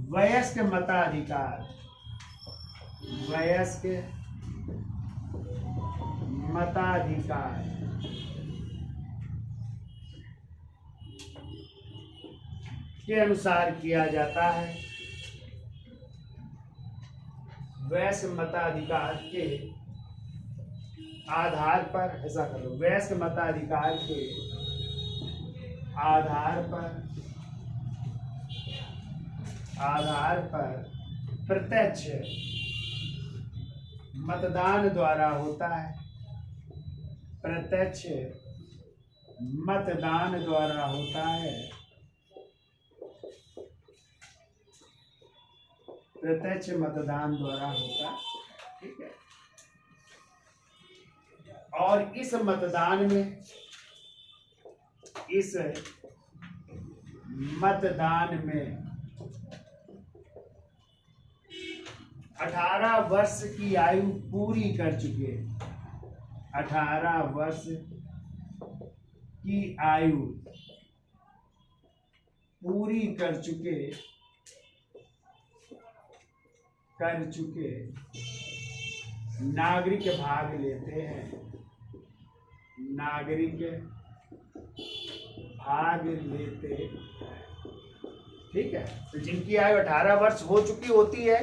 वयस्क मताधिकार, वयस्क मताधिकार के अनुसार किया जाता है। वयस्क मताधिकार के आधार पर, ऐसा कर लो, वयस्क मताधिकार के आधार पर प्रत्यक्ष मतदान द्वारा होता है। प्रत्यक्ष मतदान द्वारा होता है। प्रत्यक्ष मतदान द्वारा होता है। ठीक है, और इस मतदान में, इस मतदान में 18 वर्ष की आयु पूरी कर चुके, 18 वर्ष की आयु पूरी कर चुके नागरिक भाग लेते हैं। नागरिक भाग लेते हैं। ठीक है, तो जिनकी आयु 18 वर्ष हो चुकी होती है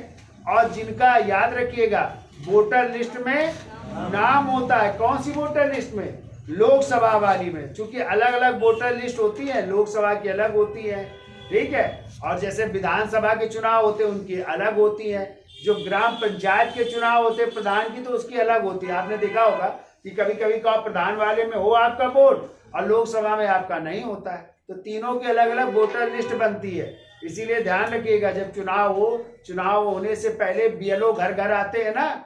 और जिनका, याद रखिएगा, वोटर लिस्ट में नाम होता है। कौन सी वोटर लिस्ट में? लोकसभा वाली में, क्योंकि अलग अलग वोटर लिस्ट होती है, लोकसभा की अलग होती है। ठीक है, और जैसे विधानसभा के चुनाव होते हैं उनकी अलग होती है। जो ग्राम पंचायत के चुनाव होते हैं प्रधान की, तो उसकी अलग होती है। आपने देखा होगा कि कभी कभी का प्रधान वाले में हो आपका वोट और लोकसभा में आपका नहीं होता है, तो तीनों की अलग अलग वोटर लिस्ट बनती है। इसीलिए ध्यान रखिएगा, जब चुनाव हो, चुनाव होने से पहले बीएलओ घर घर आते हैं ना,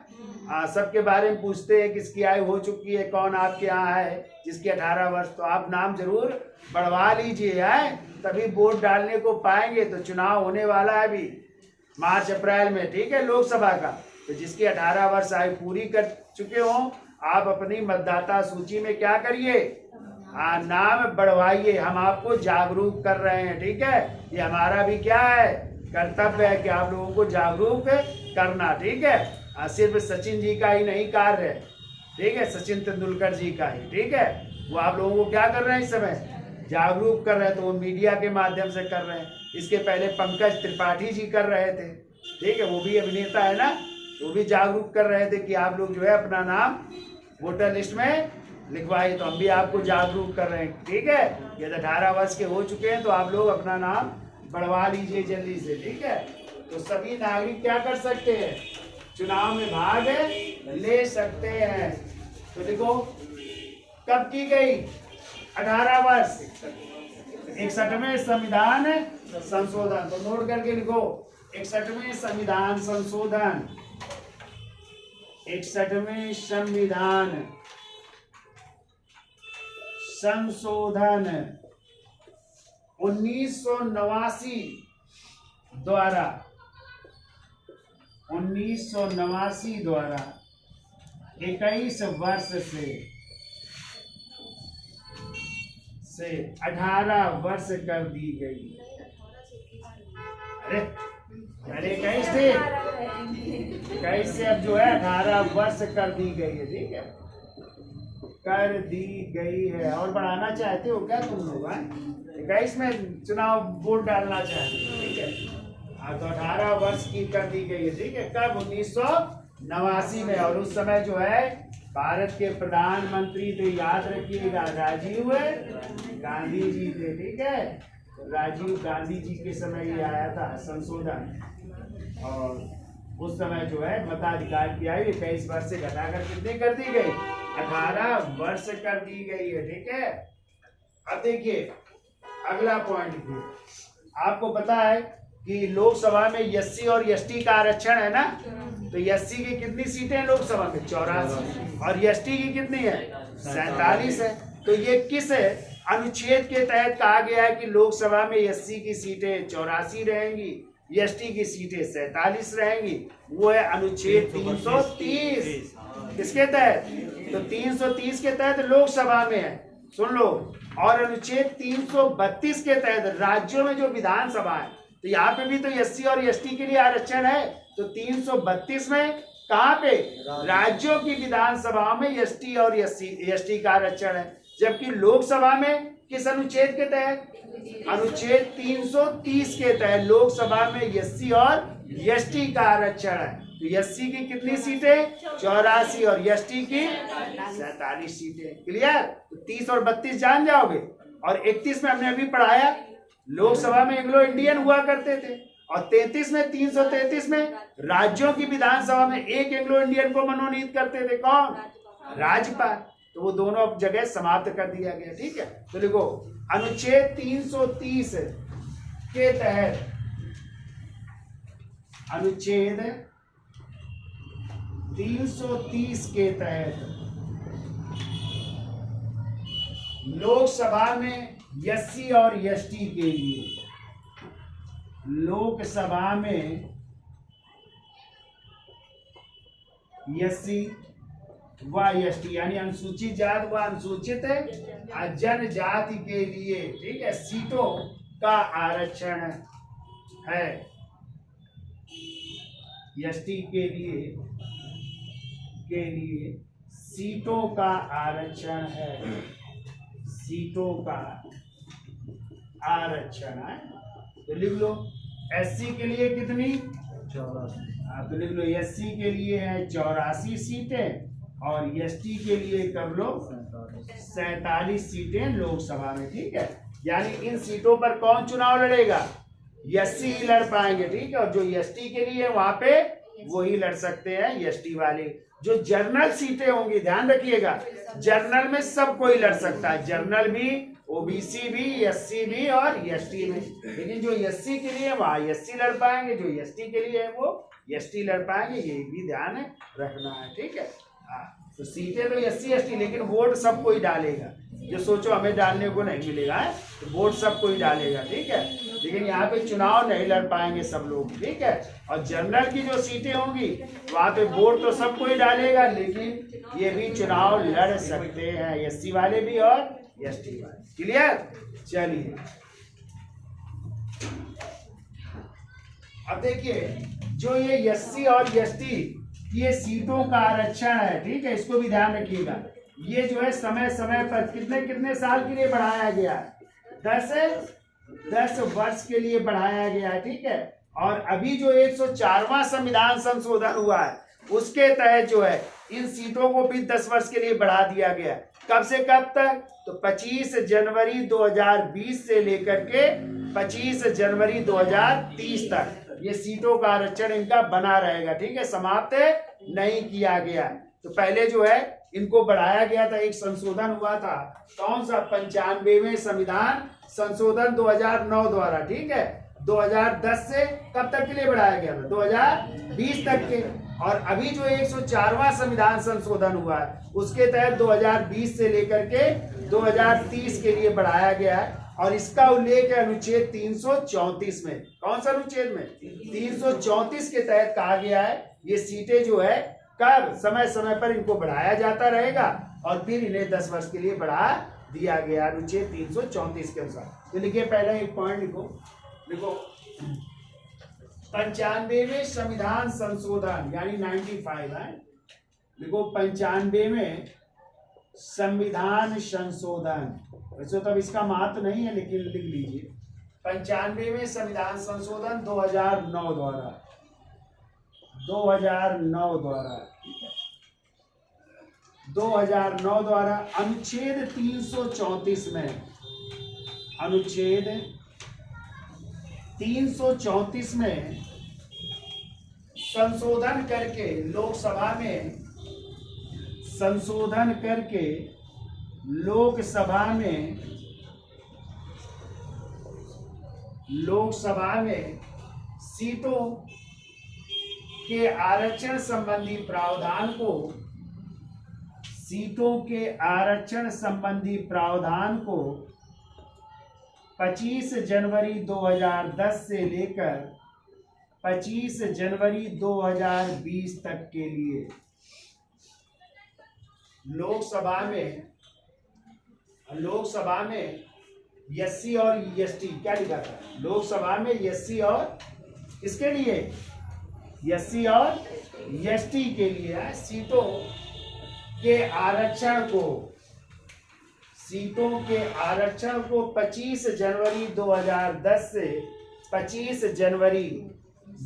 सबके बारे में पूछते हैं किसकी आयु हो चुकी है, कौन आपके यहाँ है जिसकी 18 वर्ष, तो आप नाम जरूर बढ़वा लीजिए, है तभी वोट डालने को पाएंगे। तो चुनाव होने वाला है अभी मार्च अप्रैल में, ठीक है, लोकसभा का। तो जिसकी 18 वर्ष आयु पूरी कर चुके हों, आप अपनी मतदाता सूची में क्या करिए, नाम बढ़वाइए। हम आपको जागरूक कर रहे हैं। ठीक है, ये हमारा भी क्या है, कर्तव्य है कि आप लोगों को जागरूक करना। ठीक है, सिर्फ सचिन जी का ही नहीं कार्य है, ठीक है, सचिन तेंदुलकर जी का ही। ठीक है, वो आप लोगों को क्या कर रहे हैं, इस समय जागरूक कर रहे हैं, तो वो मीडिया के माध्यम से कर रहे हैं। इसके पहले पंकज त्रिपाठी जी कर रहे थे, ठीक है, वो भी अभिनेता है ना, वो भी जागरूक कर रहे थे कि आप लोग जो है अपना नाम वोटर लिस्ट में लिखवाइए। तो हम भी आपको जागरूक कर रहे हैं। ठीक है, यदि 18 वर्ष के हो चुके हैं तो आप लोग अपना नाम बढ़वा लीजिए जल्दी से। ठीक है, तो सभी नागरिक क्या कर सकते हैं, चुनाव में भाग ले सकते हैं। तो देखो कब की गई 18 वर्ष, 61वें संविधान संशोधन, तो नोट करके लिखो 61वें संविधान संशोधन, 61वें संविधान संशोधन 1989 द्वारा 21 वर्ष से 18 वर्ष कर दी गई। अरे 21 से अब जो है 18 वर्ष कर दी गई है। ठीक है, कर दी गई है। और बढ़ाना चाहते हो क्या तुम लोग? 21 में चुनाव वोट डालना चाहते हो? ठीक है, हाँ, तो 18 वर्ष की कर दी गई है, ठीक है। कब? 1989 में। और उस समय जो है भारत के प्रधानमंत्री तो याद रखिएगा राजीव गांधी जी थे, ठीक है। तो राजीव गांधी जी के समय ये आया था संशोधन, और उस समय जो है मताधिकार की आयु 21 वर्ष से घटाकर कितनी कर दी गई? 18 वर्ष कर दी गई है, ठीक है। अब देखिए अगला पॉइंट, आपको पता है कि लोकसभा में एससी और एसटी का आरक्षण है ना, तो एससी की कितनी सीटें हैं लोकसभा में? 84, और एसटी की कितनी है? 47 है। तो ये किस अनुच्छेद के तहत कहा गया है कि लोकसभा में एससी की सीटें 84 रहेंगी, एसटी की सीटें 47 रहेंगी? वो है अनुच्छेद 330। किसके तहत? तो 330 के तहत लोकसभा में है, सुन लो। और अनुच्छेद 332 के तहत राज्यों में जो विधानसभा है, तो यहाँ पे भी तो एससी और एसटी के लिए आरक्षण है। तो 332 में कहाँ पे? राज्यों की विधानसभा में एसटी और एसटी का आरक्षण है। जबकि लोकसभा में किस अनुच्छेद के तहत? अनुच्छेद 330 के तहत लोकसभा में एससी और एसटी का आरक्षण है। तो एससी की कितनी सीटें? 84, और एसटी की 47 सीटें। क्लियर? तो 30 और 32 जान जाओगे। और 31 में हमने अभी पढ़ाया लोकसभा में एंग्लो इंडियन हुआ करते थे, और 33 में 333 में राज्यों की विधानसभा में एक एंग्लो इंडियन को मनोनीत करते थे। कौन? राज्यपाल। तो वो दोनों जगह समाप्त कर दिया गया, ठीक है। तो देखो अनुच्छेद 330 के तहत, अनुच्छेद 330 के तहत लोकसभा में एससी और एसटी के लिए, लोकसभा में एससी व एसटी यानी अनुसूचित जाति व अनुसूचित जनजाति के लिए, ठीक है, सीटों का आरक्षण है। एसटी के लिए सीटों का आरक्षण है, सीटों का आरक्षण है। तो लिख लो एससी के लिए कितनी? 84। तो लिख लो एससी के लिए है 84 सीटें, और एसटी के लिए कर लो 47 सीटें लोकसभा में, ठीक है। यानी इन सीटों पर कौन चुनाव लड़ेगा? एससी ही लड़ पाएंगे, ठीक है। और जो एसटी के लिए वहां पे वही लड़ सकते हैं एसटी वाले। जो जनरल सीटें होंगी, ध्यान रखिएगा, जनरल में सब कोई लड़ सकता है, जनरल भी, ओबीसी भी, एससी भी और एसटी में। लेकिन जो एससी के लिए वहां एससी लड़ पाएंगे, जो एसटी के लिए है वो एसटी लड़ पाएंगे, ये भी ध्यान रखना है, ठीक है। हाँ, तो सीटें तो एससी एसटी, लेकिन वोट सब कोई डालेगा। जो सोचो हमें डालने को नहीं मिलेगा है, तो वोट सब कोई डालेगा, ठीक है। लेकिन यहाँ पे चुनाव नहीं लड़ पाएंगे सब लोग, ठीक है। और जनरल की जो सीटें होंगी वहां पे वोट तो सब कोई डालेगा, लेकिन ये भी चुनाव लड़ सकते हैं, एससी वाले भी और एसटी वाले। क्लियर? चलिए अब देखिए, जो ये एससी और एसटी ये सीटों का आरक्षण है, ठीक है, इसको भी ध्यान रखिएगा। ये जो है समय समय पर कितने कितने साल के लिए बढ़ाया गया है? 10 वर्ष के लिए बढ़ाया गया है, ठीक है। और अभी जो 104वां संविधान संशोधन हुआ है उसके तहत जो है इन सीटों को भी 10 वर्ष के लिए बढ़ा दिया गया। कब से कब तक? तो 25 जनवरी 2020 से लेकर के 25 जनवरी 2030 तक ये सीटों का आरक्षण इनका बना रहेगा, ठीक है, समाप्त नहीं किया गया। तो पहले जो है इनको बढ़ाया गया था, एक संशोधन हुआ था, कौन सा? 95वें संविधान संशोधन 2009 द्वारा, ठीक है। 2010 से कब तक के लिए बढ़ाया गया था? 2020 तक के। और अभी जो 104वां संविधान संशोधन हुआ है उसके तहत 2020 से लेकर के 2030 के लिए बढ़ाया गया है। और इसका उल्लेख है अनुच्छेद 334 में। कौन सा अनुच्छेद में? 334 के तहत कहा गया है ये सीटें जो है कब? समय समय पर इनको बढ़ाया जाता रहेगा, और फिर इन्हें 10 वर्ष के लिए बढ़ा दिया गया अनुच्छेद 334 के अनुसार। तो लिखिए, पहला एक पॉइंट लिखो 95वें संविधान संशोधन यानी 95 है। लिखो 95वें संविधान संशोधन। वैसे तो अब इसका महत्व नहीं है, लेकिन लिख लीजिए 95वें संविधान संशोधन 2009 द्वारा 2009 द्वारा अनुच्छेद 334 में अनुच्छेद 334 में संशोधन करके लोकसभा में सीटों के आरक्षण संबंधी प्रावधान को 25 जनवरी 2010 से लेकर 25 जनवरी 2020 तक के लिए लोकसभा में एससी और एसटी क्या लिखा था? लोकसभा में एससी और इसके लिए एससी और एसटी के लिए सीटों के आरक्षण को 25 जनवरी 2010 से 25 जनवरी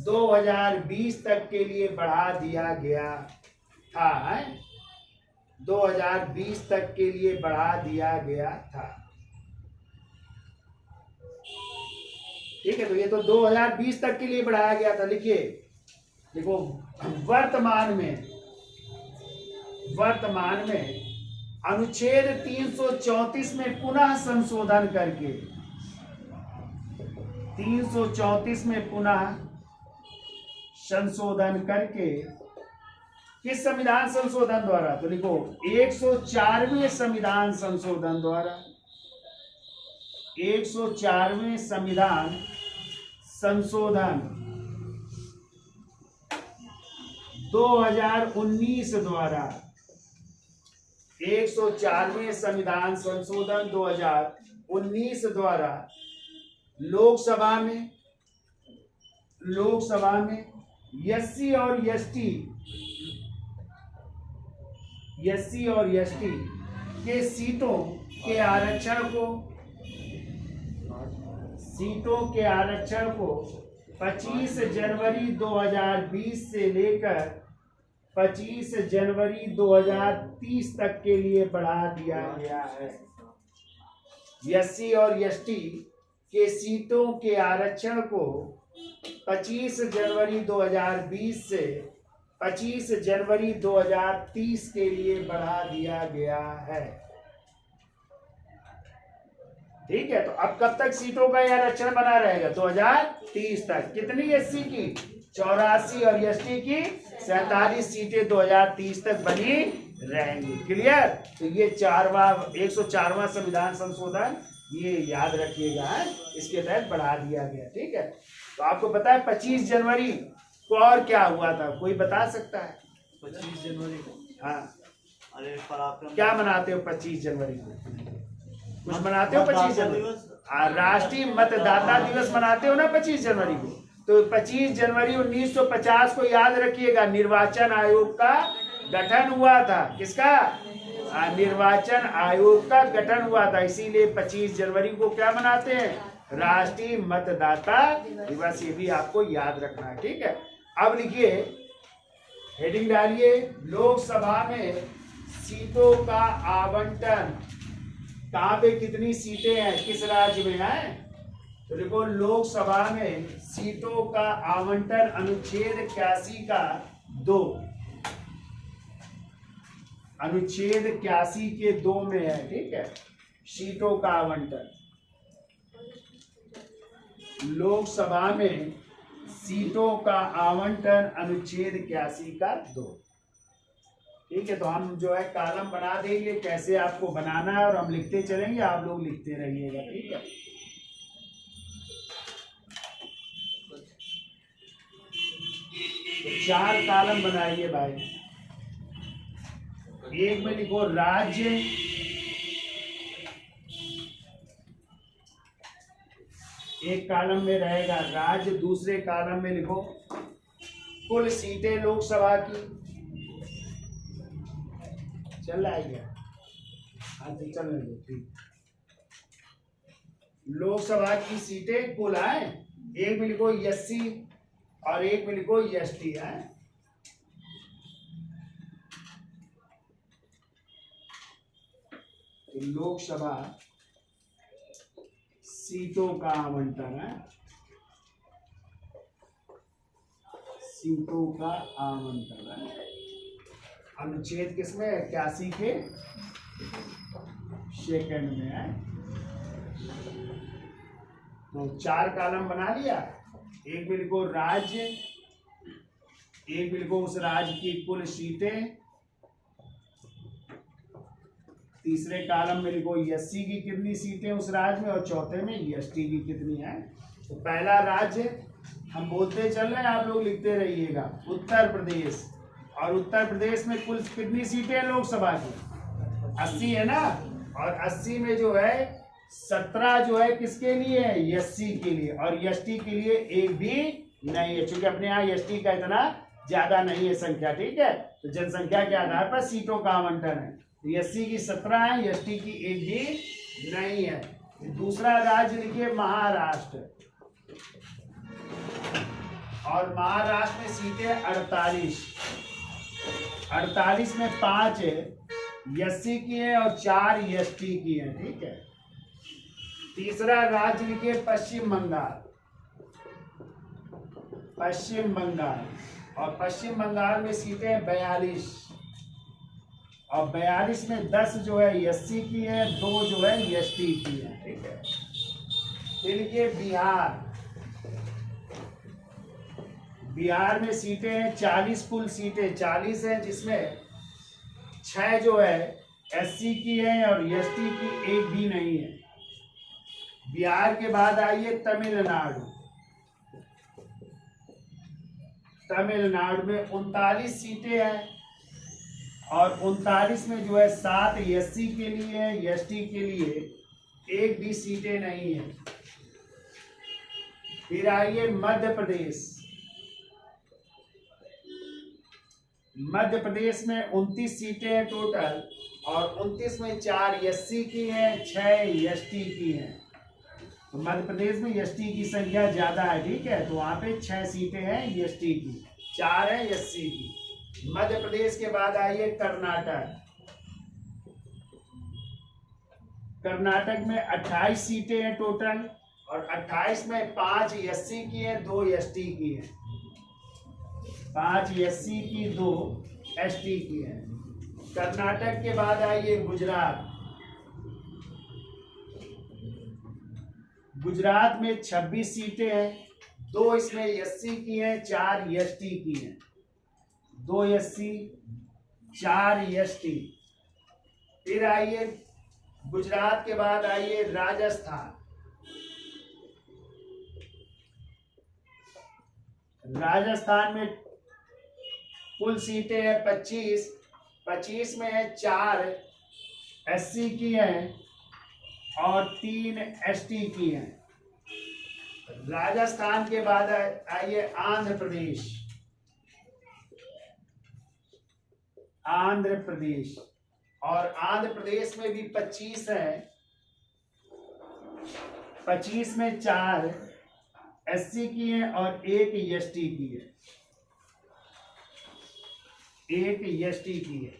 2020 तक के लिए बढ़ा दिया गया था। 2020 तक के लिए बढ़ा दिया गया था। ठीक है, तो ये तो 2020 तक के लिए बढ़ाया गया था। देखो वर्तमान में अनुच्छेद 334 में पुनः संशोधन करके 334 में पुनः संशोधन करके किस संविधान संशोधन द्वारा? तो लिखो 104वें संविधान संशोधन द्वारा 104वें संविधान संशोधन 2019 द्वारा 104वें संविधान संशोधन 2019 द्वारा लोकसभा में एससी और एसटी के सीटों के आरक्षण को 25 जनवरी 2020 से लेकर 25 जनवरी 2030 तक के लिए बढ़ा दिया गया है। एससी और एसटी के सीटों के आरक्षण को 25 जनवरी 2020 से 25 जनवरी 2030 के लिए बढ़ा दिया गया है। ठीक है, तो अब कब तक सीटों का यह आरक्षण बना रहेगा? 2030 तक। कितनी एससी की? 84 और एसटी की 47 सीटें 2030 तक बनी रहेंगी। क्लियर? तो ये 104वां संविधान संशोधन ये याद रखिएगा, इसके तहत बढ़ा दिया गया। ठीक है, तो आपको पता है 25 जनवरी को और क्या हुआ था? कोई बता सकता है? 25 जनवरी को? हाँ, अरे पराक्रम क्या मनाते हो 25 जनवरी को? कुछ मनाते हो 25 जनवरी? राष्ट्रीय मतदाता दिवस मनाते हो ना 25 जनवरी को। तो 25 जनवरी 1950 को याद रखिएगा, निर्वाचन आयोग का गठन हुआ था। किसका? निर्वाचन आयोग का गठन हुआ था। इसीलिए 25 जनवरी को क्या मनाते हैं? राष्ट्रीय मतदाता दिवस। ये भी आपको याद रखना है। ठीक है, अब लिखिए, हेडिंग डालिए, लोकसभा में सीटों का आवंटन। कहाँ पे कितनी सीटें हैं, किस राज्य में है? तो देखो, लोकसभा में सीटों का आवंटन अनुच्छेद 81 का 2, अनुच्छेद 81 के 2 में है। ठीक है, सीटों का आवंटन लोकसभा में सीटों का आवंटन अनुच्छेद 81 का 2। ठीक है, तो हम जो है कॉलम बना देंगे, कैसे आपको बनाना है और हम लिखते चलेंगे, आप लोग लिखते रहिएगा। ठीक है, तो 4 कॉलम बनाइए भाई। एक में लिखो राज्य, एक कॉलम में रहेगा राज्य, दूसरे कॉलम में लिखो कुल सीटें लोकसभा की। चल रहा है क्या? हाँ, तो चलने दो। ठीक, लोकसभा की सीटें कुल है, एक में लिखो एससी और एक में लिखो एसटी है। तो लोकसभा सीटों का आवंटन है, सीटों का आवंटन है। अनुच्छेद किसमें 81 के सेकंड में है। तो 4 कॉलम बना लिया, एक में लिखो राज्य, एक में लिखो उस राज्य की कुल सीटें, तीसरे कॉलम में लिखो एससी की कितनी सीटें उस राज्य में, और चौथे में एसटी की कितनी है। तो पहला राज्य हम बोलते चल रहे हैं, आप लोग लिखते रहिएगा, उत्तर प्रदेश। और उत्तर प्रदेश में कुल कितनी सीटें हैं लोकसभा की? 80 है ना। और 80 में जो है 17 जो है किसके लिए है? एससी के लिए, और एसटी के लिए एक भी नहीं है, क्योंकि अपने यहाँ एसटी का इतना ज्यादा नहीं है संख्या, ठीक है। तो जनसंख्या के आधार पर सीटों का आवंटन है। तो एससी की 17 है, एसटी की एक भी नहीं है। दूसरा राज्य लिखिए महाराष्ट्र, और महाराष्ट्र में सीटें 48। 48 में 5 एससी की है और 4 एसटी की है, ठीक है। तीसरा राज्य लिखिए पश्चिम बंगाल, पश्चिम बंगाल, और पश्चिम बंगाल में सीटें 42, और 42 में 10 जो है एससी की है, 2 जो है एसटी की है, ठीक है। फिर लिखिए बिहार, बिहार में सीटें हैं 40, कुल सीटें 40 हैं, जिसमें 6 जो है एससी की है और एसटी की एक भी नहीं है। बिहार के बाद आइए तमिलनाडु, तमिलनाडु में 39 सीटें हैं, और 39 में जो है 7 एससी के लिए है, एसटी के लिए एक भी सीटें नहीं है। फिर आइए मध्य प्रदेश, मध्य प्रदेश में 29 सीटें हैं टोटल, और 29 में 4 एससी की हैं, 6 एसटी की हैं। तो मध्य प्रदेश में एसटी की संख्या ज्यादा है, ठीक है। तो वहां पे 6 सीटें हैं एसटी की, 4 है एससी की। मध्य प्रदेश के बाद आइए कर्नाटक, कर्नाटक में 28 सीटें हैं टोटल, और 28 में 5 एससी की हैं, 2 एसटी की हैं। 5 एससी की, 2 एसटी की हैं। कर्नाटक के बाद आइए गुजरात, गुजरात में 26 सीटें हैं, 2 इसमें एससी की हैं, 4 एसटी की हैं। 2 एससी, 4 एसटी। फिर आइए गुजरात के बाद आइए राजस्थान, राजस्थान में कुल सीटें हैं 25, 25 में है 4 एससी की हैं और 3 एसटी की हैं। राजस्थान के बाद आइए आंध्र प्रदेश, आंध्र प्रदेश, और आंध्र प्रदेश में भी 25 है, 25 में 4 एससी की है और 1 एसटी की है, 1 एसटी की है।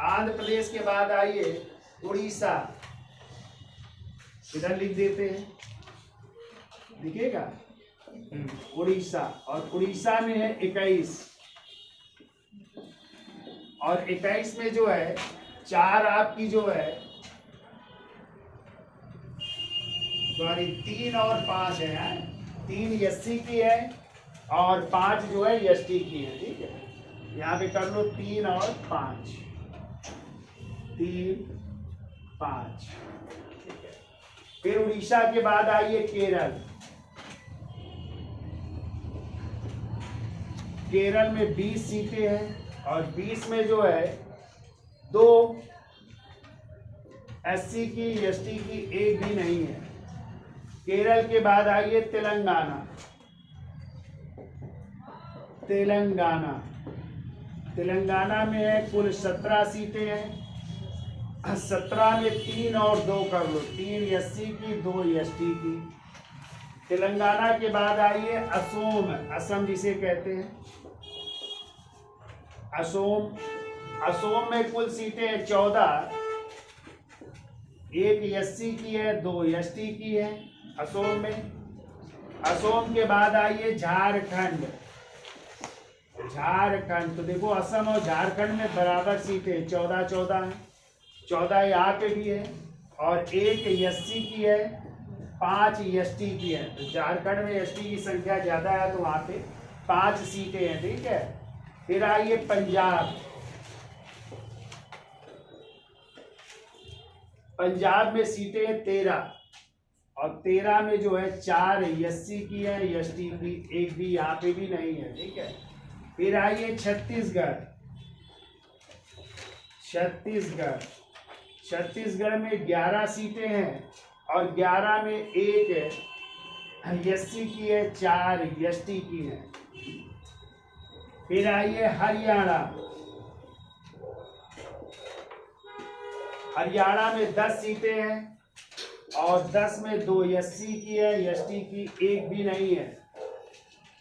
आंध्र प्रदेश के बाद आइए उड़ीसा, इधर लिख देते हैं, दिखेगा उड़ीसा, और उड़ीसा में है 21, और 21 में जो है 4 आपकी जो है सॉरी 3 और 5 है, 3 एससी की है और 5 जो है एसटी की है, ठीक है। यहाँ पे कर लो 3 और 5, 3, 5, ठीक है। फिर उड़ीसा के बाद आइए केरल, केरल में 20 सीटें हैं और 20 में जो है 2 एससी की, एसटी की एक भी नहीं है। केरल के बाद आइए तेलंगाना, तेलंगाना, तेलंगाना में है कुल 17 सीटें हैं 17 में 3 और 2 कर लो, 3 एससी की 2 एसटी की। तेलंगाना के बाद आइए असम, असम जिसे कहते हैं असम। असम में कुल सीटें 14, 1 एससी की है, 2 एसटी की है असम में। असम के बाद आइए झारखंड। झारखंड तो देखो असम और झारखंड में बराबर सीटें 14-14 हैं, 14 यहाँ पे भी है और 1 एससी की है, 5 एसटी की है। तो झारखंड में एसटी की संख्या ज्यादा है तो वहां पे 5 सीटें हैं, ठीक है। फिर आइए पंजाब। पंजाब में सीटें 13 और 13 में जो है 4 एससी की है, एसटी की 1 भी यहाँ पे भी नहीं है, ठीक है। फिर आइए छत्तीसगढ़। छत्तीसगढ़ में 11 सीटें हैं और 11 में 1 एससी की है, 4 एसटी की है। फिर आइए हरियाणा। हरियाणा में 10 सीटें हैं और 10 में 2 एससी की है, एसटी की 1 भी नहीं है।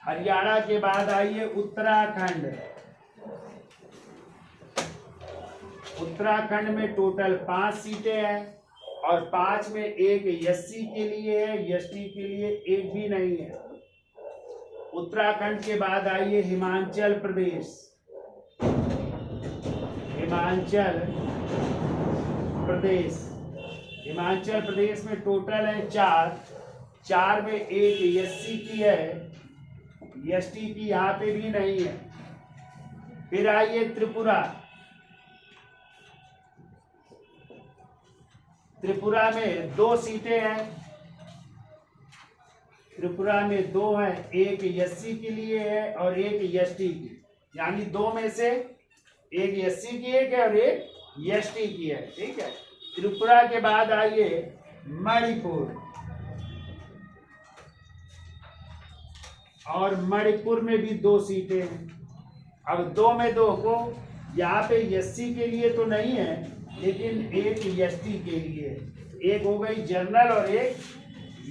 हरियाणा के बाद आइए उत्तराखंड। उत्तराखंड में टोटल 5 सीटें हैं और 5 में 1 एससी के लिए है, एसटी के लिए 1 भी नहीं है। उत्तराखंड के बाद आइए हिमाचल प्रदेश। हिमाचल प्रदेश में टोटल है 4 में 1 एससी की है, एसटी की यहाँ पे भी नहीं है। फिर आइए त्रिपुरा। त्रिपुरा में 2 सीटें हैं, त्रिपुरा में 2 हैं, 1 एससी के लिए है और 1 एसटी की, यानी 2 में से 1 एससी की है और 1 एसटी की है, ठीक है। त्रिपुरा के बाद आइए मणिपुर। और मणिपुर में भी 2 सीटें हैं। अब 2 में 2 को यहाँ पे एससी के लिए तो नहीं है लेकिन 1 एसटी के लिए, 1 हो गई जनरल और 1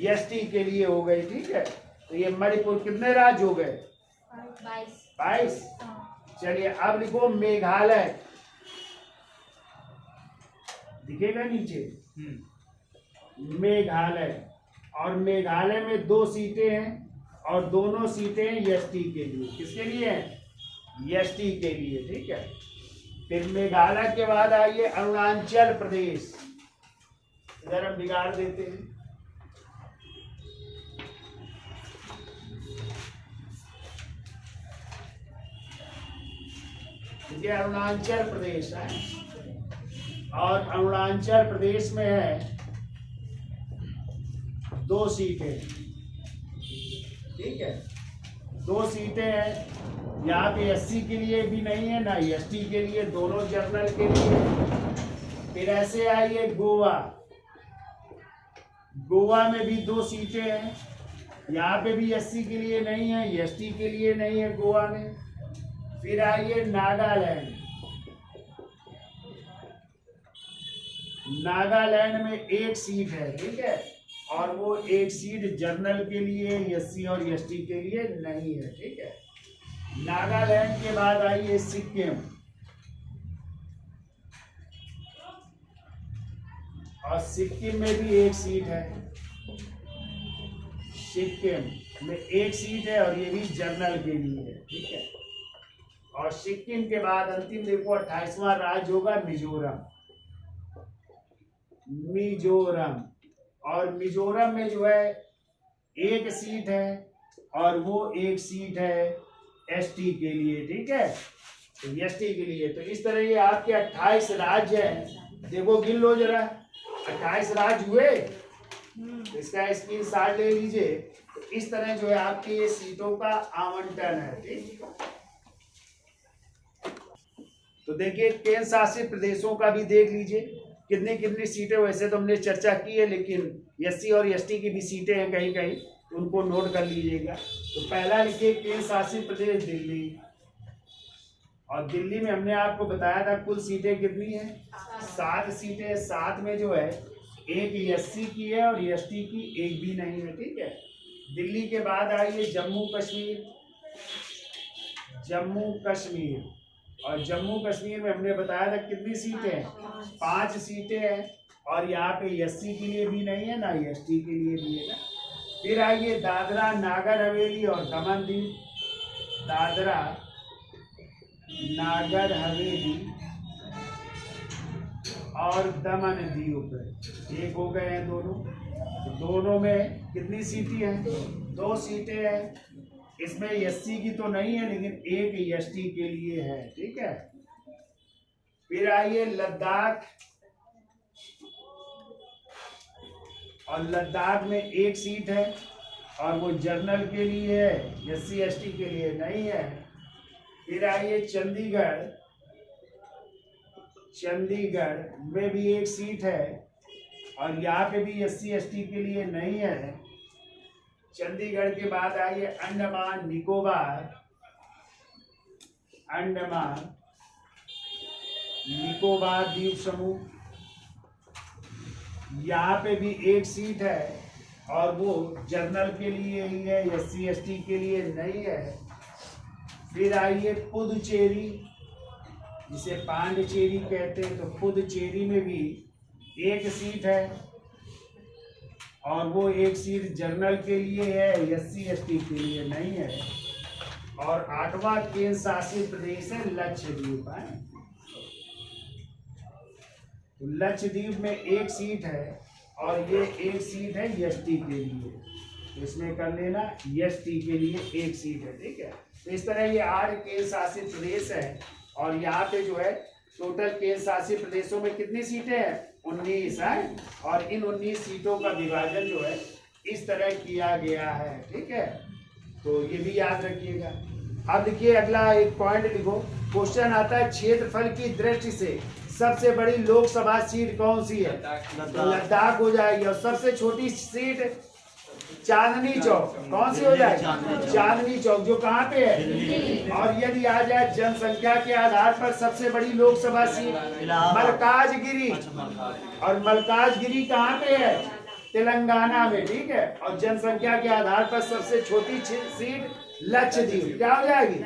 एसटी के लिए हो गई, ठीक है। तो ये मणिपुर कितने राज्य हो गए? 22। चलिए अब लिखो मेघालय। दिखेगा नीचे मेघालय। और मेघालय में 2 सीटें हैं और दोनों सीटें एसटी के लिए। किसके लिए हैं? एसटी के लिए, ठीक है। फिर मेघालय के बाद आइए अरुणाचल प्रदेश। इधर हम बिगाड़ देते हैं। ये अरुणाचल प्रदेश है और अरुणाचल प्रदेश में है 2 सीटें, ठीक है। 2 सीटें हैं, यहाँ पे एससी के लिए भी नहीं है ना एसटी के लिए, दोनों जनरल के लिए। फिर ऐसे आइए गोवा। गोवा में भी 2 सीटें हैं, यहाँ पे भी एससी के लिए नहीं है, एसटी के लिए नहीं है गोवा में। फिर आइए नागालैंड। नागालैंड में 1 सीट है, ठीक है, और वो 1 सीट जनरल के लिए, एससी और एसटी के लिए नहीं है, ठीक है। नागालैंड के बाद आइए सिक्किम। और सिक्किम में भी 1 सीट है। सिक्किम में 1 सीट है और ये भी जनरल के लिए है, ठीक है। और सिक्किम के बाद अंतिम देखो 28वां राज्य होगा मिजोरम। और मिजोरम में जो है 1 सीट है और वो 1 सीट है एसटी के लिए, ठीक है, तो एसटी के लिए। तो इस तरह ये आपके 28 राज्य हैं। देखो गिन लो जरा, 28 राज्य हुए। तो इसका स्क्रीनशॉट ले लीजिए। तो इस तरह जो है आपके ये सीटों का आवंटन है, ठीक। तो देखिए केंद्र शासित प्रदेशों का भी देख लीजिए कितनी कितनी सीटें। वैसे तो हमने चर्चा की है लेकिन एससी और एसटी की भी सीटें हैं कहीं कहीं, तो उनको नोट कर लीजिएगा। तो पहला लिखिए केंद्र शासित प्रदेश दिल्ली। और दिल्ली में हमने आपको बताया था कुल सीटें कितनी है, 7 सीटें। 7 में जो है एक एससी की है और एसटी की एक भी नहीं है, ठीक है। दिल्ली के बाद आइए जम्मू कश्मीर। जम्मू कश्मीर, और जम्मू कश्मीर में हमने बताया था कितनी सीटें हैं, 5 सीटें हैं। और यहाँ पे एससी के लिए भी नहीं है ना एसटी के लिए भी है ना। फिर आइए दादरा नागर हवेली और दमन दीव। दादरा नागर हवेली और दमन दीव एक हो गए हैं दोनों। तो दोनों में कितनी सीटें हैं, 2 सीटें हैं। इसमें एससी की तो नहीं है लेकिन एक एसटी के लिए है, ठीक है। फिर आइए लद्दाख, और लद्दाख में 1 सीट है और वो जनरल के लिए है, एससी एसटी के लिए नहीं है। फिर आइए चंडीगढ़। चंडीगढ़ में भी 1 सीट है और यहाँ पे भी एससी एसटी के लिए नहीं है। चंडीगढ़ के बाद आइए अंडमान निकोबार। अंडमान निकोबार द्वीप समूह, यहाँ पे भी 1 सीट है और वो जनरल के लिए ही है, एससी एसटी के लिए नहीं है। फिर आइए पुदुचेरी, जिसे पांडिचेरी कहते हैं, तो पुदुचेरी में भी 1 सीट है और वो 1 सीट जनरल के लिए है, एससी एसटी के लिए नहीं है। और 8वां केंद्र शासित प्रदेश है लक्षद्वीप। तो लक्षद्वीप में 1 सीट है और ये 1 सीट है एसटी के लिए, तो इसमें कर लेना एसटी के लिए 1 सीट है, ठीक है। तो इस तरह ये 8 केंद्र शासित प्रदेश है और यहाँ पे जो है टोटल केंद्र शासित प्रदेशों में कितनी सीटें हैं, 19 है। और इन 19 सीटों का विभाजन जो है इस तरह किया गया है, ठीक है। तो ये भी याद रखिएगा। अब देखिए अगला एक पॉइंट लिखो, क्वेश्चन आता है क्षेत्रफल की दृष्टि से सबसे बड़ी लोकसभा सीट कौन सी है, लद्दाख हो जाएगी। और सबसे छोटी सीट चांदनी चौक, कौन सी हो जाएगी, चांदनी चौक, जो कहाँ पे है। और यदि आ जाए जनसंख्या के आधार पर सबसे बड़ी लोकसभा सीट मलकाजगिरी, और मलकाजगिरी कहाँ पे है, तेलंगाना में, ठीक है। और जनसंख्या के आधार पर सबसे छोटी सीट लक्षद्वीप, क्या हो जाएगी,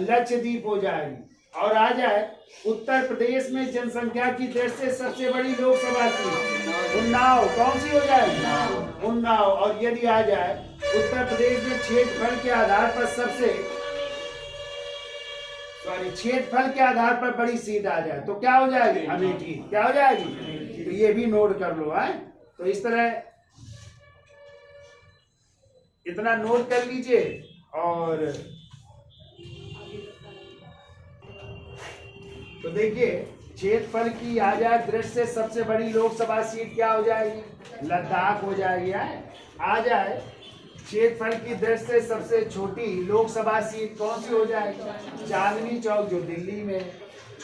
लक्षद्वीप हो जाएगी। और आ जाए उत्तर प्रदेश में जनसंख्या की दृष्टि से सबसे बड़ी लोकसभा सीट उन्नाव, कौन सी हो जाएगी, उन्नाव। और यदि आ जाए उत्तर प्रदेश में क्षेत्रफल के आधार पर क्षेत्रफल के आधार पर बड़ी सीट आ जाए तो क्या हो जाएगी, अमेठी, क्या हो जाएगी। तो ये भी नोट कर लो है। तो इस तरह इतना नोट कर लीजिए। और तो देखिए क्षेत्रफल की आ जाए दृष्टि से सबसे बड़ी लोकसभा सीट क्या हो जाएगी, लद्दाख हो जाएगी। आ जाए क्षेत्रफल की दृष्टि से सबसे छोटी लोकसभा सीट कौन सी हो जाएगी, चांदनी चौक, जो दिल्ली में।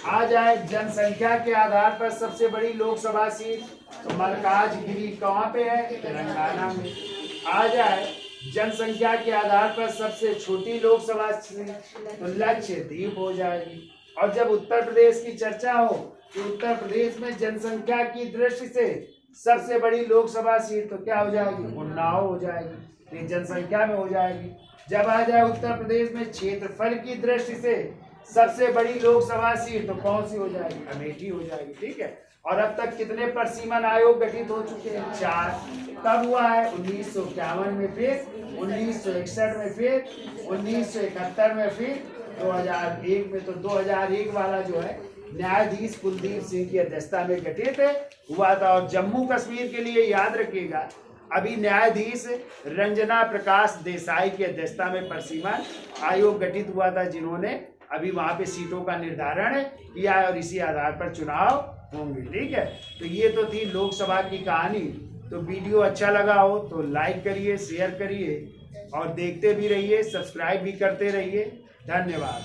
आ जाए जनसंख्या के आधार पर सबसे बड़ी लोकसभा सीट, तो मलकाजगिरी कहाँ पे है, तेलंगाना में। आ जाए जनसंख्या के आधार पर सबसे छोटी लोकसभा सीट, तो लक्षद्वीप हो जाएगी। और जब उत्तर प्रदेश की चर्चा हो तो उत्तर प्रदेश में जनसंख्या की दृष्टि से सबसे बड़ी लोकसभा सीट तो क्या हो जाएगी, उन्नाव हो जाएगी, ये जनसंख्या में हो जाएगी। जब आ जाए उत्तर प्रदेश में क्षेत्रफल की दृष्टि से सबसे बड़ी लोकसभा सीट तो कौन सी हो जाएगी, अमेठी हो जाएगी, ठीक है। और अब तक कितने परिसीमन आयोग गठित हो चुके हैं, 4। कब हुआ है, 1951 में, फिर 1961 में, फिर 1971 में, फिर 2001 में। तो 2001 वाला जो है न्यायाधीश कुलदीप सिंह की अध्यक्षता में गठित हुआ था। और जम्मू कश्मीर के लिए याद रखिएगा अभी न्यायाधीश रंजना प्रकाश देसाई की अध्यक्षता में परिसीमन आयोग गठित हुआ था, जिन्होंने अभी वहां पे सीटों का निर्धारण किया है और इसी आधार पर चुनाव होंगे, ठीक है। तो ये तो थी लोकसभा की कहानी। तो वीडियो अच्छा लगा हो तो लाइक करिए, शेयर करिए और देखते भी रहिए, सब्सक्राइब भी करते रहिए। धन्यवाद।